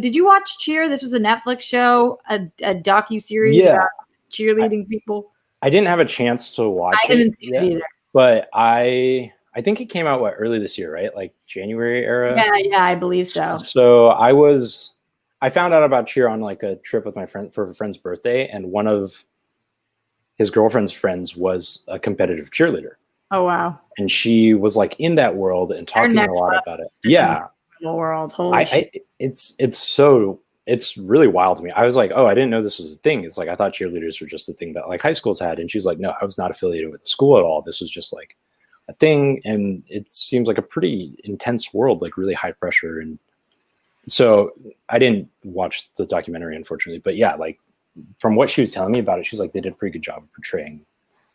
Speaker 1: Did you watch Cheer? This was a Netflix show, a docuseries about cheerleading people.
Speaker 2: I didn't have a chance to watch it.
Speaker 1: I didn't see it either.
Speaker 2: But I think it came out early this year, right? Like January era.
Speaker 1: Yeah, I believe so.
Speaker 2: So I found out about Cheer on like a trip with my friend for a friend's birthday, and one of his girlfriend's friends was a competitive cheerleader.
Speaker 1: Oh wow!
Speaker 2: And she was like in that world and talking a lot about it. Yeah,
Speaker 1: world. Holy shit!
Speaker 2: It's really wild to me. I was like, oh, I didn't know this was a thing. It's like I thought cheerleaders were just a thing that like high schools had, and she's like, no, I was not affiliated with the school at all. This was just like a thing, and it seems like a pretty intense world, like really high pressure. And so I didn't watch the documentary, unfortunately, but yeah, like from what she was telling me about it, she's like, they did a pretty good job of portraying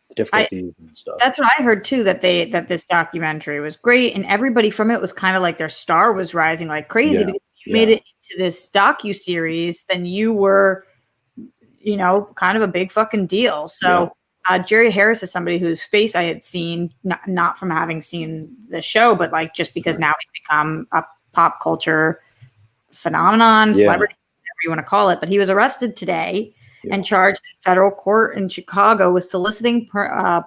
Speaker 2: the difficulties and stuff.
Speaker 1: That's what I heard too, that this documentary was great, and everybody from it was kind of like their star was rising like crazy because you made it into this docu-series, then you were, you know, kind of a big fucking deal. So Jerry Harris is somebody whose face I had seen, not from having seen the show, but like just because now he's become a pop culture phenomenon, celebrity, whatever you want to call it. But he was arrested today and charged in federal court in Chicago with soliciting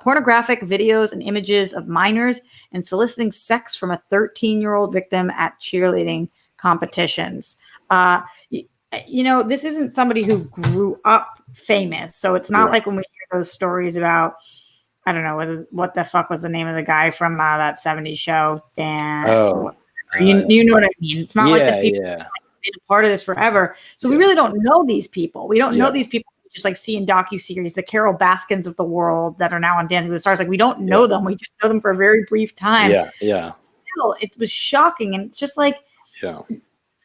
Speaker 1: pornographic videos and images of minors and soliciting sex from a 13-year-old victim at cheerleading competitions. This isn't somebody who grew up famous, so it's not like when we hear those stories about, I don't know, what the fuck was the name of the guy from that 70s show, Dan? You know what I mean? It's not like the people have been a part of this forever. So we really don't know these people. We don't know these people we just like see in docuseries, the Carol Baskins of the world that are now on Dancing with the Stars. Like, we don't know them. We just know them for a very brief time. Still, it was shocking. And it's just like,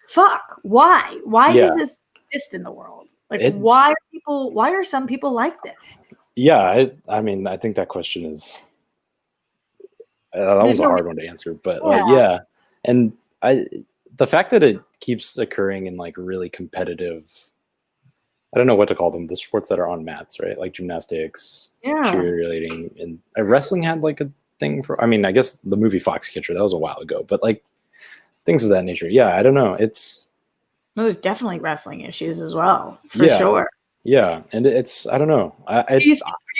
Speaker 1: fuck, why? Why does this exist in the world? Like, why are some people like this?
Speaker 2: Yeah, I mean, I think that question is that was a hard one to answer, but and the fact that it keeps occurring in like really competitive, I don't know what to call them, the sports that are on mats, right? Like gymnastics, cheerleading, and wrestling had like a thing for, I mean, I guess the movie Foxcatcher, that was a while ago, but like things of that nature. Yeah, I don't know.
Speaker 1: There's definitely wrestling issues as well, for sure.
Speaker 2: Yeah, and I don't know. Are
Speaker 1: you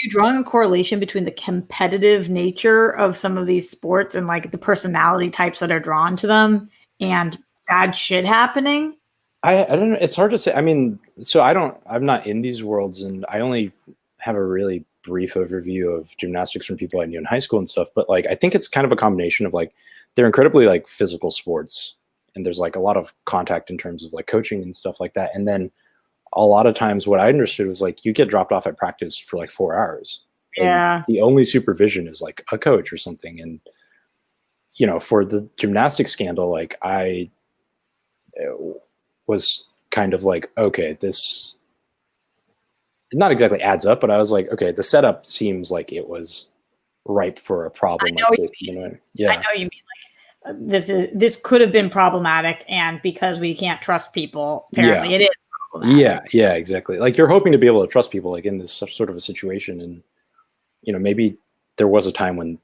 Speaker 1: drawing a correlation between the competitive nature of some of these sports and like the personality types that are drawn to them and bad shit happening?
Speaker 2: I don't know. It's hard to say. I mean, so I'm not in these worlds, and I only have a really brief overview of gymnastics from people I knew in high school and stuff. But like, I think it's kind of a combination of like, they're incredibly like physical sports, and there's like a lot of contact in terms of like coaching and stuff like that. And then a lot of times what I understood was like, you get dropped off at practice for like 4 hours. Yeah. The only supervision is like a coach or something. And, for the gymnastics scandal, like I was kind of like, okay, this not exactly adds up, but I was like, okay, the setup seems like it was ripe for a problem like this. Yeah.
Speaker 1: I know you mean like this could have been problematic, and because we can't trust people, apparently it is.
Speaker 2: Yeah, exactly. Like, you're hoping to be able to trust people like in this sort of a situation, and maybe there was a time when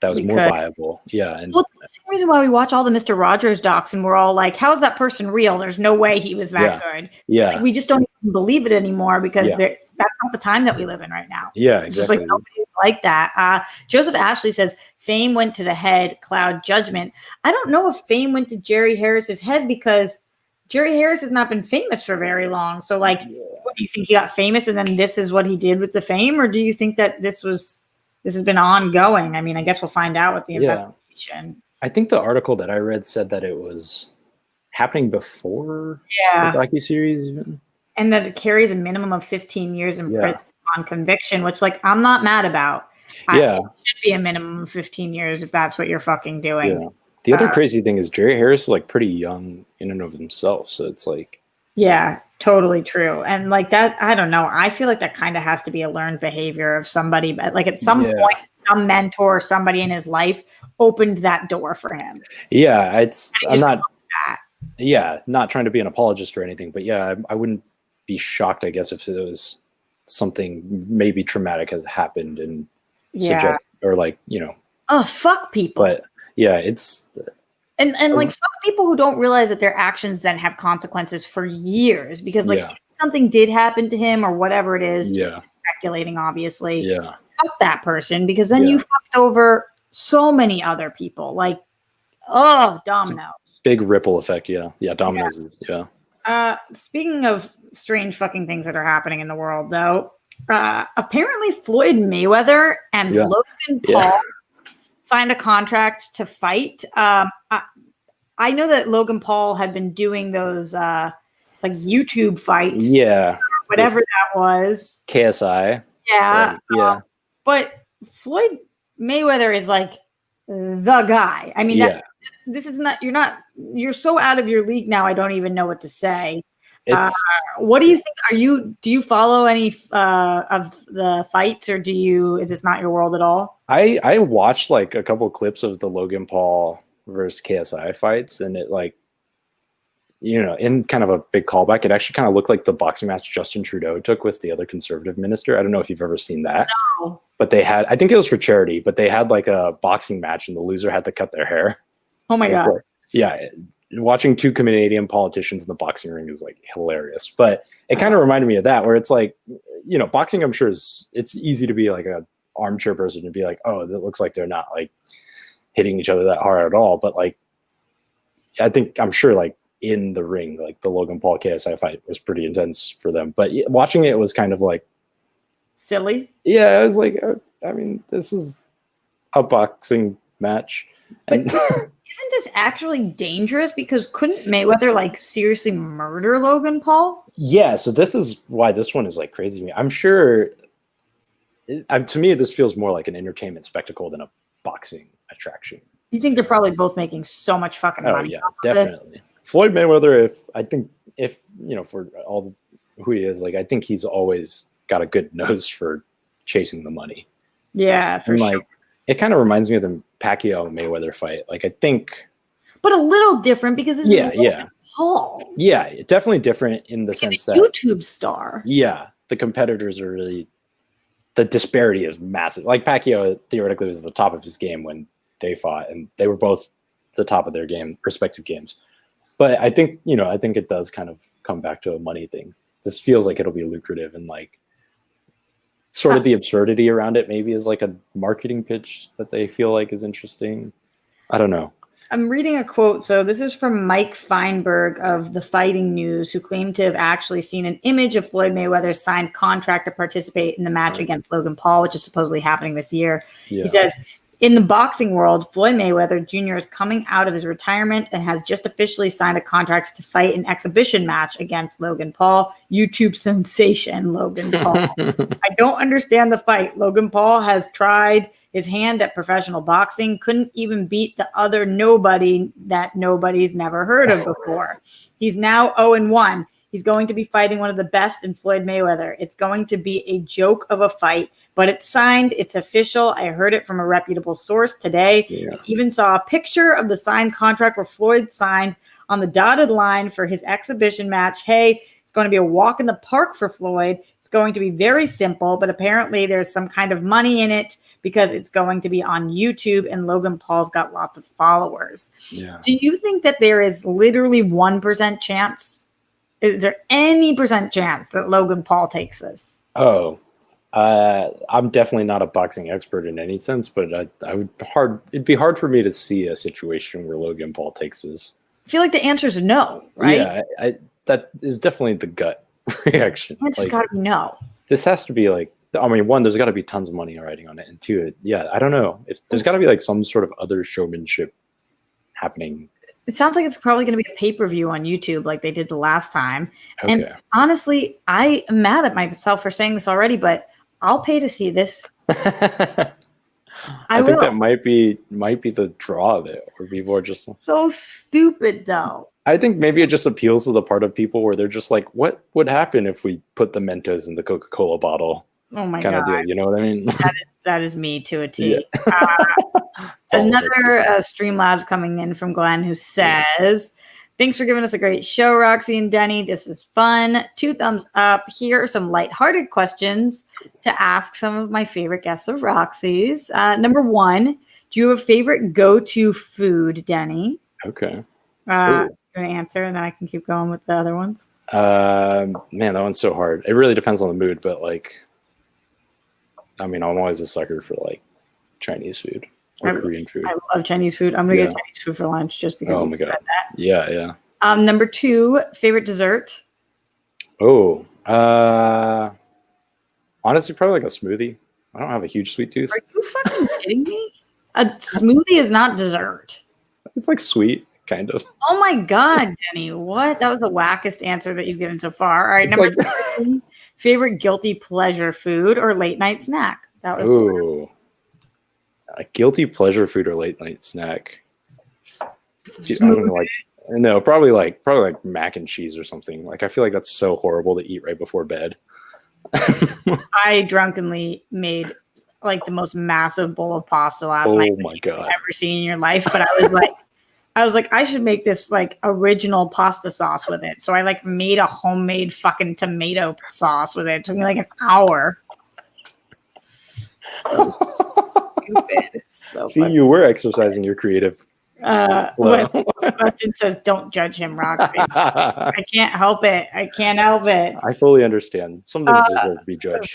Speaker 2: that was more viable. Yeah, and
Speaker 1: it's the same reason why we watch all the Mr. Rogers docs, and we're all like, "How's that person real? There's no way he was that good."
Speaker 2: Yeah,
Speaker 1: like, we just don't even believe it anymore because that's not the time that we live in right now.
Speaker 2: Yeah,
Speaker 1: exactly. It's just like nobody's like that. Joseph Ashley says fame went to the head, cloud judgment. I don't know if fame went to Jerry Harris's head because Jerry Harris has not been famous for very long. So, like, what do you think, he got famous and then this is what he did with the fame? Or do you think that this has been ongoing? I mean, I guess we'll find out with the investigation.
Speaker 2: I think the article that I read said that it was happening before the docuseries even.
Speaker 1: And that it carries a minimum of 15 years in prison on conviction, which, like, I'm not mad about. It should be a minimum of 15 years if that's what you're fucking doing.
Speaker 2: Yeah. The other crazy thing is Jerry Harris is like pretty young in and of himself. So it's like.
Speaker 1: Yeah, totally true. And like that, I don't know. I feel like that kind of has to be a learned behavior of somebody, but like at some point, some mentor, somebody in his life opened that door for him.
Speaker 2: Yeah, I'm not. Not trying to be an apologist or anything, but I wouldn't be shocked, I guess, if it was something maybe traumatic has happened and suggest or like,
Speaker 1: oh, fuck people.
Speaker 2: But it's
Speaker 1: and like, fuck people who don't realize that their actions then have consequences for years, because like something did happen to him or whatever it is. Speculating, obviously. Fuck that person, because then you fucked over so many other people. Like, dominoes.
Speaker 2: Big ripple effect. Dominoes.
Speaker 1: Speaking of strange fucking things that are happening in the world, though, apparently Floyd Mayweather and Logan Paul signed a contract to fight. I know that Logan Paul had been doing those like YouTube fights. Whatever that was.
Speaker 2: KSI.
Speaker 1: But Floyd Mayweather is like the guy. I mean, this is not, you're so out of your league now, I don't even know what to say. What do you think? Do you follow any of the fights, or is this not your world at all?
Speaker 2: I watched like a couple of clips of the Logan Paul versus KSI fights, and it like, in kind of a big callback, it actually kind of looked like the boxing match Justin Trudeau took with the other conservative minister. I don't know if you've ever seen that.
Speaker 1: No.
Speaker 2: But they had, I think it was for charity, but they had like a boxing match and the loser had to cut their hair.
Speaker 1: Oh my God.
Speaker 2: Like, watching two Canadian politicians in the boxing ring is like hilarious. But it kind of reminded me of that, where it's like, you know, boxing, I'm sure it's easy to be like a armchair person and be like, oh, that looks like they're not like hitting each other that hard at all. But like, I'm sure like in the ring, like the Logan Paul KSI fight was pretty intense for them. But watching it was kind of like
Speaker 1: silly.
Speaker 2: Yeah, I was like, I mean, this is a boxing match.
Speaker 1: But isn't this actually dangerous? Because couldn't Mayweather like seriously murder Logan Paul?
Speaker 2: Yeah, so this is why this one is like crazy to me. I'm sure, to me, this feels more like an entertainment spectacle than a boxing attraction.
Speaker 1: You think they're probably both making so much fucking money?
Speaker 2: Oh yeah, definitely. Floyd Mayweather, if you know, for all who he is, like I think he's always got a good nose for chasing the money.
Speaker 1: Yeah, for sure.
Speaker 2: Like, it kind of reminds me of the Pacquiao Mayweather fight. Like I think,
Speaker 1: but a little different because this is
Speaker 2: yeah.
Speaker 1: Paul.
Speaker 2: Yeah, definitely different in the sense that
Speaker 1: YouTube star.
Speaker 2: Yeah, the competitors are really, the disparity is massive. Like Pacquiao theoretically was at the top of his game when they fought, and they were both the top of their game, respective games. But I think, you know, I think it does kind of come back to a money thing. This feels like it'll be lucrative, and like sort of the absurdity around it maybe is like a marketing pitch that they feel like is interesting. I don't know.
Speaker 1: I'm reading a quote. So this is from Mike Feinberg of The Fighting News, who claimed to have actually seen an image of Floyd Mayweather's signed contract to participate in the match against Logan Paul, which is supposedly happening this year. Yeah. He says, in the boxing world, Floyd Mayweather Jr. is coming out of his retirement and has just officially signed a contract to fight an exhibition match against Logan Paul, YouTube sensation Logan Paul. I don't understand the fight. Logan Paul has tried his hand at professional boxing, couldn't even beat the other nobody that nobody's never heard of before. He's now 0-1. He's going to be fighting one of the best in Floyd Mayweather. It's going to be a joke of a fight, but it's signed. It's official. I heard it from a reputable source today. Yeah. I even saw a picture of the signed contract where Floyd signed on the dotted line for his exhibition match. Hey, it's going to be a walk in the park for Floyd. It's going to be very simple, but apparently there's some kind of money in it because it's going to be on YouTube, and Logan Paul's got lots of followers. Yeah. Do you think that there is literally 1% chance? Is there any percent chance that Logan Paul takes this?
Speaker 2: Oh, I'm definitely not a boxing expert in any sense, but it'd be hard for me to see a situation where Logan Paul takes this.
Speaker 1: I feel like the answer is no, right?
Speaker 2: Yeah, that is definitely the gut reaction.
Speaker 1: The answer's got to be no.
Speaker 2: This has to be like, I mean, one, there's got to be tons of money riding on it, and two, I don't know. There's got to be like some sort of other showmanship happening.
Speaker 1: It sounds like it's probably going to be a pay-per-view on YouTube like they did the last time. Okay. And honestly, I am mad at myself for saying this already, but I'll pay to see this.
Speaker 2: I think that might be the draw of it, or people are just
Speaker 1: so stupid though.
Speaker 2: I think maybe it just appeals to the part of people where they're just like, what would happen if we put the Mentos in the Coca-Cola bottle?
Speaker 1: Oh my
Speaker 2: kind
Speaker 1: God.
Speaker 2: of deal, you know what I mean?
Speaker 1: That is me to a T. Yeah. Another Streamlabs coming in from Glenn, who says, thanks for giving us a great show, Roxy and Denny. This is fun. 2 thumbs up. Here are some lighthearted questions to ask some of my favorite guests of Roxy's. Number 1, do you have a favorite go-to food, Denny?
Speaker 2: Okay.
Speaker 1: You're going to answer, and then I can keep going with the other ones.
Speaker 2: Man, that one's so hard. It really depends on the mood, but like, I mean, I'm always a sucker for like Chinese food or Korean food.
Speaker 1: I love Chinese food. I'm going to get Chinese food for lunch just because you said that.
Speaker 2: Yeah.
Speaker 1: Number 2, favorite dessert?
Speaker 2: Oh, honestly, probably like a smoothie. I don't have a huge sweet tooth.
Speaker 1: Are you fucking kidding me? A smoothie is not dessert.
Speaker 2: It's like sweet, kind of.
Speaker 1: Oh my God, Denny. What? That was the wackest answer that you've given so far. All right, number 3, favorite guilty pleasure food or late night snack? That was
Speaker 2: a guilty pleasure food or late night snack. Dude, I don't know, like, no, probably like mac and cheese or something. Like, I feel like that's so horrible to eat right before bed.
Speaker 1: I drunkenly made like the most massive bowl of pasta last night.
Speaker 2: Oh my God.
Speaker 1: You've ever seen in your life, but I was like, I should make this like original pasta sauce with it. So I like made a homemade fucking tomato sauce with it. It took me like an hour. So stupid. It's so
Speaker 2: See,
Speaker 1: funny.
Speaker 2: you were exercising your creative
Speaker 1: What question says, "Don't judge him, Roxy." I can't help it. I can't help it.
Speaker 2: I fully understand. Some things deserve to be judged.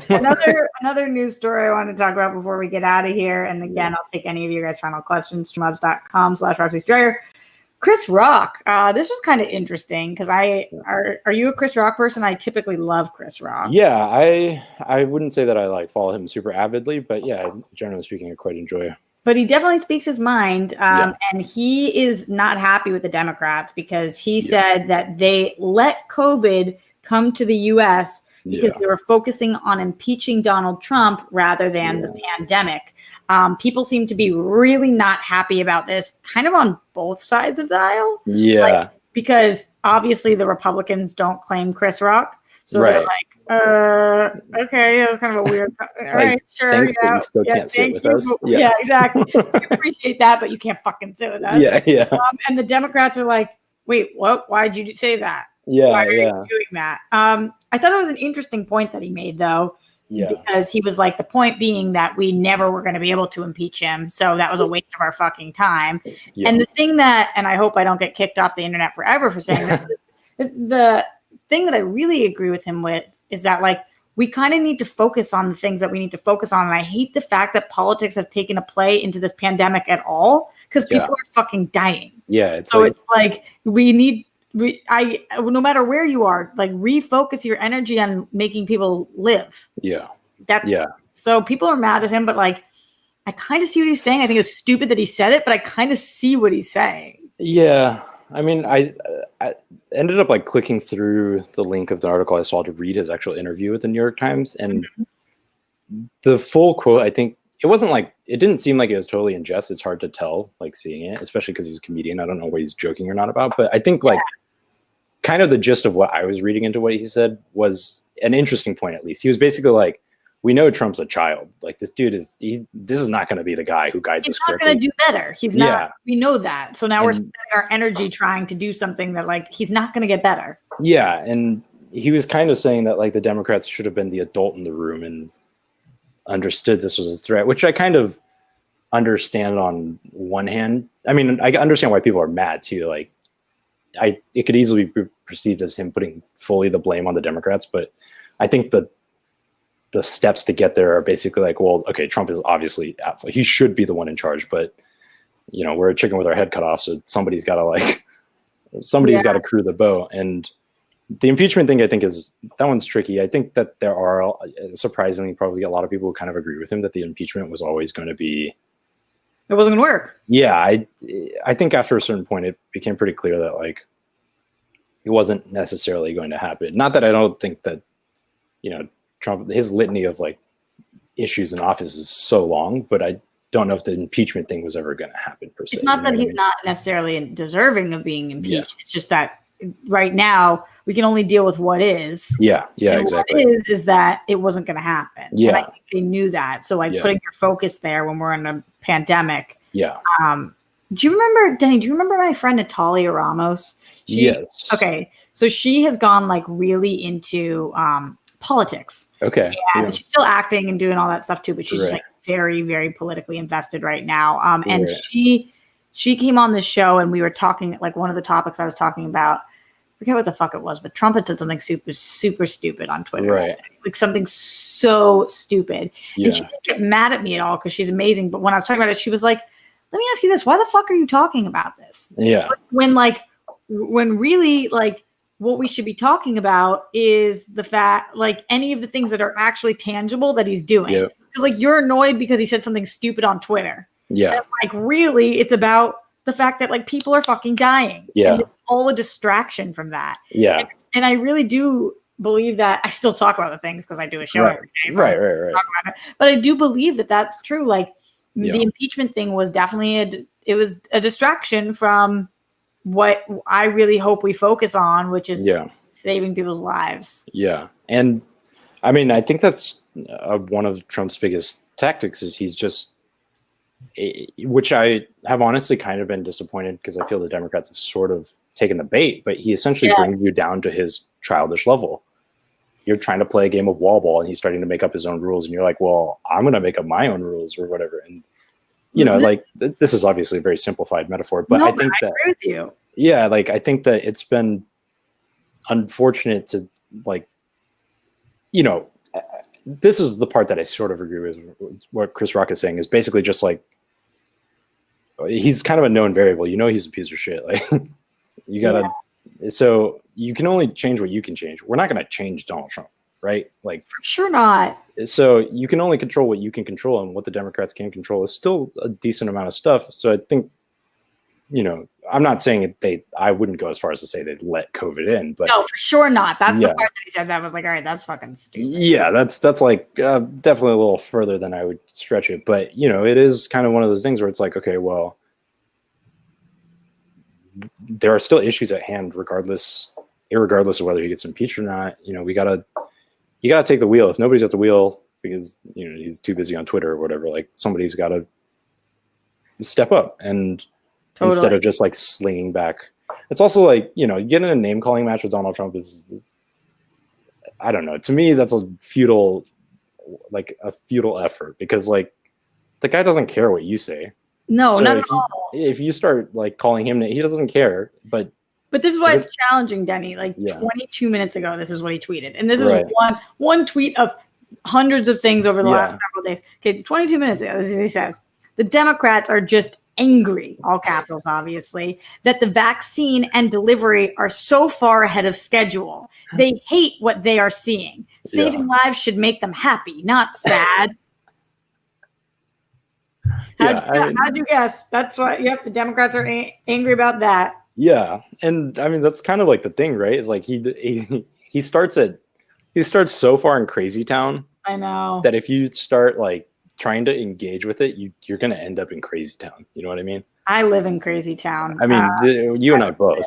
Speaker 1: Another news story I want to talk about before we get out of here. And again, I'll take any of you guys' final questions from hubs.com/Roxy Strayer. Chris Rock. This was kind of interesting because are you a Chris Rock person? I typically love Chris Rock.
Speaker 2: Yeah, I wouldn't say that I like follow him super avidly, but yeah, generally speaking, I quite enjoy.
Speaker 1: But he definitely speaks his mind, and he is not happy with the Democrats because he said that they let COVID come to the U.S. because they were focusing on impeaching Donald Trump rather than the pandemic. People seem to be really not happy about this, kind of on both sides of the aisle.
Speaker 2: Yeah.
Speaker 1: Because obviously the Republicans don't claim Chris Rock. So they're like, okay, that was kind of a weird. All right, sure.
Speaker 2: Yeah, you still can't sit with us.
Speaker 1: Yeah, exactly. We appreciate that, but you can't fucking sit with us.
Speaker 2: Yeah.
Speaker 1: And the Democrats are like, wait, what? Why'd you say that?
Speaker 2: Yeah,
Speaker 1: Why are you doing that? I thought it was an interesting point that he made, though. Yeah. Because he was like, the point being that we never were going to be able to impeach him. So that was a waste of our fucking time. Yeah. And the thing that, and I hope I don't get kicked off the internet forever for saying that, the thing that I really agree with him with is that, like, we kind of need to focus on the things that we need to focus on. And I hate the fact that politics have taken a play into this pandemic at all because people are fucking dying.
Speaker 2: Yeah.
Speaker 1: It's like no matter where you are, like, refocus your energy on making people live.
Speaker 2: Yeah.
Speaker 1: So people are mad at him, but like, I kind of see what he's saying. I think it's stupid that he said it, but I kind of see what he's saying.
Speaker 2: Yeah. I mean, I ended up like clicking through the link of the article I saw to read his actual interview with the New York Times, and the full quote, I think it didn't seem like it was totally in jest. It's hard to tell, like, seeing it, especially because he's a comedian. I don't know what he's joking or not about, but I think like kind of the gist of what I was reading into what he said was an interesting point. At least he was basically like, we know Trump's a child. Like, this dude this is not going to be the guy who guides us correctly.
Speaker 1: He's not going to do better. He's not. We know that. So now we're spending our energy trying to do something that, like, he's not going to get better.
Speaker 2: Yeah. And he was kind of saying that, like, the Democrats should have been the adult in the room and understood this was a threat, which I kind of understand on one hand. I mean, I understand why people are mad too. Like, it could easily be perceived as him putting fully the blame on the Democrats, but I think the steps to get there are basically like, well, okay, Trump is obviously he should be the one in charge, but you know, we're a chicken with our head cut off, so somebody's got to crew the boat. And the impeachment thing, I think, that one's tricky. I think that there are surprisingly probably a lot of people who kind of agree with him that the impeachment was always going to be.
Speaker 1: It wasn't going to work.
Speaker 2: Yeah, I think after a certain point, it became pretty clear that, like, it wasn't necessarily going to happen. Not that I don't think that, you know, Trump, his litany of like issues in office is so long, but I don't know if the impeachment thing was ever going to happen per se.
Speaker 1: It's not that he's not necessarily deserving of being impeached. Yeah. It's just that right now we can only deal with what is.
Speaker 2: Yeah, exactly.
Speaker 1: What is that it wasn't going to happen.
Speaker 2: Yeah,
Speaker 1: and I think they knew that. So like putting your focus there when we're in a pandemic.
Speaker 2: Yeah.
Speaker 1: Do you remember, Denny? Do you remember my friend Natalia Ramos?
Speaker 2: Yes.
Speaker 1: Okay, so she has gone like really into politics.
Speaker 2: Okay.
Speaker 1: And she's still acting and doing all that stuff too, but she's like very, very politically invested right now. And she came on this show and we were talking, like, one of the topics I was talking about, I forget what the fuck it was, but Trump had said something super, super stupid on Twitter.
Speaker 2: Right.
Speaker 1: Like something so stupid. Yeah. And she didn't get mad at me at all because she's amazing. But when I was talking about it, she was like, let me ask you this. Why the fuck are you talking about this?
Speaker 2: Yeah.
Speaker 1: When really, like, what we should be talking about is the fact, like, any of the things that are actually tangible that he's doing. Because, like, you're annoyed because he said something stupid on Twitter.
Speaker 2: Yeah.
Speaker 1: And, like, really, it's about the fact that, like, people are fucking dying.
Speaker 2: Yeah.
Speaker 1: And it's all a distraction from that.
Speaker 2: Yeah.
Speaker 1: And I really do believe that. I still talk about the things because I do a show every day. So
Speaker 2: right.
Speaker 1: But I do believe that that's true. Like, the impeachment thing was definitely a distraction from what I really hope we focus on, which is saving people's lives.
Speaker 2: Yeah. And I mean, I think that's one of Trump's biggest tactics is he's just, which I have honestly kind of been disappointed because I feel the Democrats have sort of taken the bait, but he essentially brings you down to his childish level. You're trying to play a game of wall ball and he's starting to make up his own rules. And you're like, well, I'm going to make up my own rules or whatever. And you know, like this is obviously a very simplified metaphor, but I think that,
Speaker 1: agree with you.
Speaker 2: Yeah, like I think that it's been unfortunate to, like, you know, this is the part that I sort of agree with what Chris Rock is saying, is basically just like, he's kind of a known variable. You know, he's a piece of shit. Like, you gotta, so you can only change what you can change. We're not going to change Donald Trump, right? Like,
Speaker 1: For sure not.
Speaker 2: So you can only control what you can control, and what the Democrats can control is still a decent amount of stuff. So I think, you know, I'm not saying I wouldn't go as far as to say they'd let COVID in, but
Speaker 1: no, for sure not. That's the part that he said that was like, all right, that's fucking stupid.
Speaker 2: Yeah, that's like definitely a little further than I would stretch it. But, you know, it is kind of one of those things where it's like, okay, well, there are still issues at hand, irregardless of whether he gets impeached or not. You know, you gotta take the wheel. If nobody's at the wheel because, you know, he's too busy on Twitter or whatever, like, somebody's got to step up, and instead of just like slinging back. It's also like, you know, getting a name calling match with Donald Trump is, I don't know. To me, that's a futile effort, because, like, the guy doesn't care what you say.
Speaker 1: No, so not at all.
Speaker 2: If you start like calling him, he doesn't care. But
Speaker 1: this is why it's challenging, Denny. Like 22 minutes ago, this is what he tweeted, and this is one tweet of hundreds of things over the last several days. Okay, 22 minutes ago, this is what he says: the Democrats are just angry, all capitals, obviously, that the vaccine and delivery are so far ahead of schedule. They hate what they are seeing. Saving lives should make them happy, not sad. How'd you guess? That's what, the Democrats are angry about that.
Speaker 2: Yeah. And I mean, that's kind of like the thing, right? It's like he starts so far in crazy town.
Speaker 1: I know.
Speaker 2: That if you start like trying to engage with it, you're going to end up in crazy town. You know what I mean?
Speaker 1: I live in crazy town.
Speaker 2: I mean, you and I both.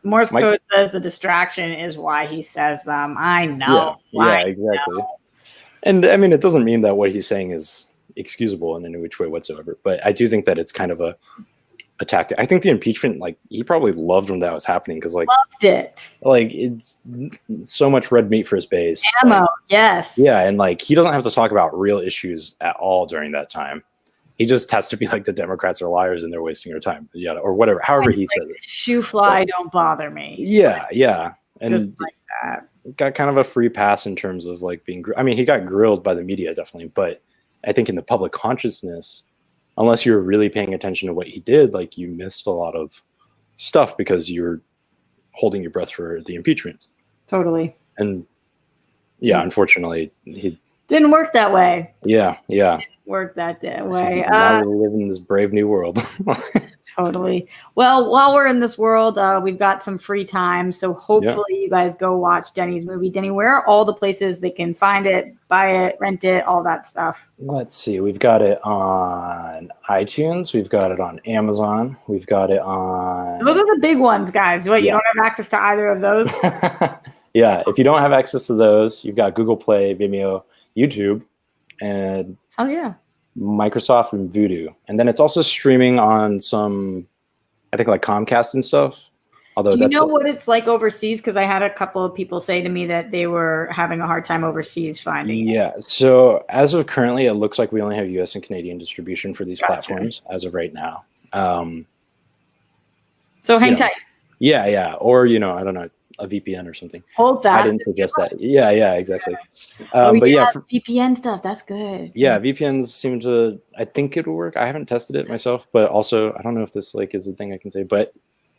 Speaker 1: Morse code says the distraction is why he says them. I know.
Speaker 2: Yeah, exactly. Know. And I mean, it doesn't mean that what he's saying is excusable in any which way whatsoever, but I do think that it's kind of a tactic. I think the impeachment, like, he probably loved when that was happening, because, like,
Speaker 1: loved it.
Speaker 2: Like, it's so much red meat for his base.
Speaker 1: Ammo,
Speaker 2: like,
Speaker 1: yes.
Speaker 2: Yeah, and like, he doesn't have to talk about real issues at all during that time. He just has to be like, the Democrats are liars and they're wasting your time, or whatever. However he said it.
Speaker 1: Shoe fly, don't bother me.
Speaker 2: Yeah, and
Speaker 1: just like that.
Speaker 2: Got kind of a free pass in terms of like being. I mean, he got grilled by the media, definitely, but I think in the public consciousness, unless you're really paying attention to what he did, like, you missed a lot of stuff because you're holding your breath for the impeachment.
Speaker 1: Totally.
Speaker 2: And unfortunately, he
Speaker 1: didn't work that way.
Speaker 2: Yeah.
Speaker 1: Didn't work that way.
Speaker 2: Now we live in this brave new world.
Speaker 1: Totally. Well, while we're in this world, we've got some free time. So hopefully you guys go watch Denny's movie. Denny, where are all the places they can find it, buy it, rent it, all that stuff?
Speaker 2: Let's see. We've got it on iTunes. We've got it on Amazon. We've got it on...
Speaker 1: Those are the big ones, guys. What, you don't have access to either of those?
Speaker 2: Yeah. If you don't have access to those, you've got Google Play, Vimeo, YouTube, and...
Speaker 1: Oh, yeah.
Speaker 2: Microsoft and Vudu. And then it's also streaming on some, I think, like Comcast and stuff. Although, do you
Speaker 1: know what it's like overseas? Because I had a couple of people say to me that they were having a hard time overseas finding it.
Speaker 2: Yeah. So as of currently, it looks like we only have US and Canadian distribution for these platforms as of right now.
Speaker 1: So hang tight.
Speaker 2: Yeah. Or, I don't know, a VPN or something.
Speaker 1: Hold fast.
Speaker 2: I didn't suggest that. Yeah, exactly.
Speaker 1: But VPN stuff, that's good.
Speaker 2: Yeah, VPNs seem to, I think it will work. I haven't tested it myself, but also I don't know if this like is a thing I can say, but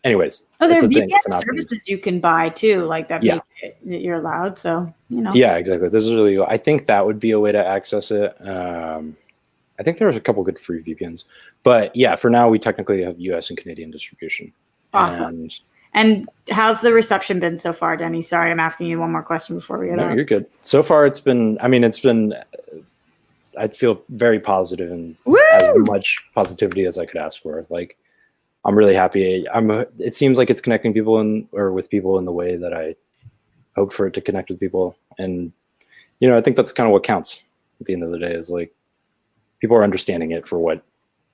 Speaker 2: anyways.
Speaker 1: Oh, there are VPN services you can buy too, like that make it that you're allowed. So,
Speaker 2: Yeah, exactly. This is really cool. I think that would be a way to access it. I think there's a couple good free VPNs, but yeah, for now we technically have US and Canadian distribution.
Speaker 1: Awesome. And how's the reception been so far, Denny? Sorry, I'm asking you one more question before we get on.
Speaker 2: No, you're good. So far, I feel very positive and as much positivity as I could ask for. Like, I'm really happy. It seems like it's connecting people with people in the way that I hope for it to connect with people. And, I think that's kind of what counts at the end of the day, is like, people are understanding it for what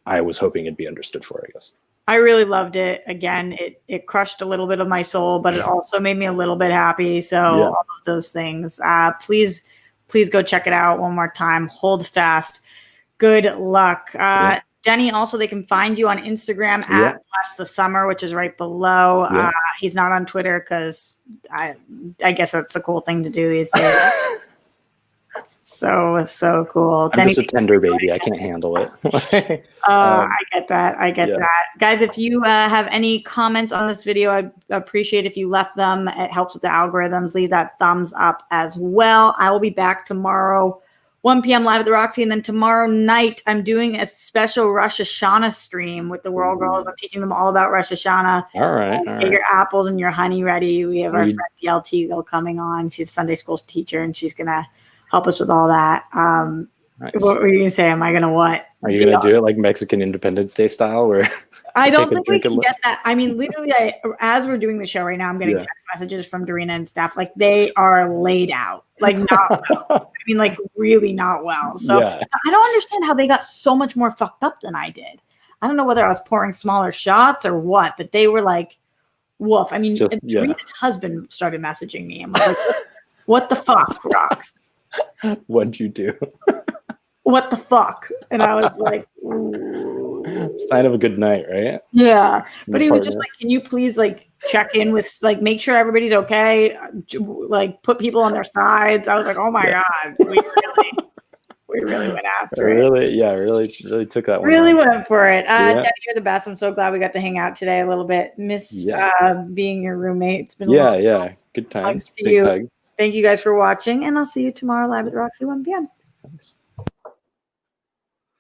Speaker 2: I was hoping it'd be understood for, I guess.
Speaker 1: I really loved it. Again, it crushed a little bit of my soul, but it also made me a little bit happy. So all of those things. Please go check it out one more time. Hold fast. Good luck. Denny, also, they can find you on Instagram at
Speaker 2: Yeah.
Speaker 1: Bless the Summer, which is right below.
Speaker 2: Yeah.
Speaker 1: He's not on Twitter because I guess that's a cool thing to do these days. So cool.
Speaker 2: I'm just a tender baby. I can't handle it.
Speaker 1: I get that. I get
Speaker 2: yeah.
Speaker 1: that. Guys, if you have any comments on this video, I'd appreciate if you left them. It helps with the algorithms. Leave that thumbs up as well. I will be back tomorrow, 1 p.m. live at the Roxy. And then tomorrow night, I'm doing a special Rosh Hashanah stream with the World Girls. I'm teaching them all about Rosh Hashanah.
Speaker 2: All right.
Speaker 1: Get your apples and your honey ready. We have our
Speaker 2: you-
Speaker 1: friend DLT coming on. She's a Sunday school teacher, and she's going to help us with all that.
Speaker 2: Nice.
Speaker 1: What were you going to say? Am I going to what?
Speaker 2: Are you going to do it like Mexican Independence Day style? Where
Speaker 1: I don't think we can get that. I mean, literally, as we're doing the show right now, I'm getting text messages from Dorina and stuff. Like, they are laid out. Like, not well. I mean, like, really not well. So I don't understand how they got so much more fucked up than I did. I don't know whether I was pouring smaller shots or what, but they were like, woof. I mean, Dorina's husband started messaging me and was like, what the fuck, Rox?
Speaker 2: What'd you do?
Speaker 1: What the fuck? And I was like, ooh.
Speaker 2: Sign of a good night, right?
Speaker 1: Yeah. But he was just like, can you please like check in with, like, make sure everybody's okay? Like, put people on their sides. I was like, oh my God. We really went after it.
Speaker 2: Really took that one.
Speaker 1: Really went for it. Daddy, you're the best. I'm so glad we got to hang out today a little bit. Miss being your roommate. It's been a long time.
Speaker 2: Good times.
Speaker 1: Thank you guys for watching, and I'll see you tomorrow live at the Roxy, 1 p.m.
Speaker 2: Thanks.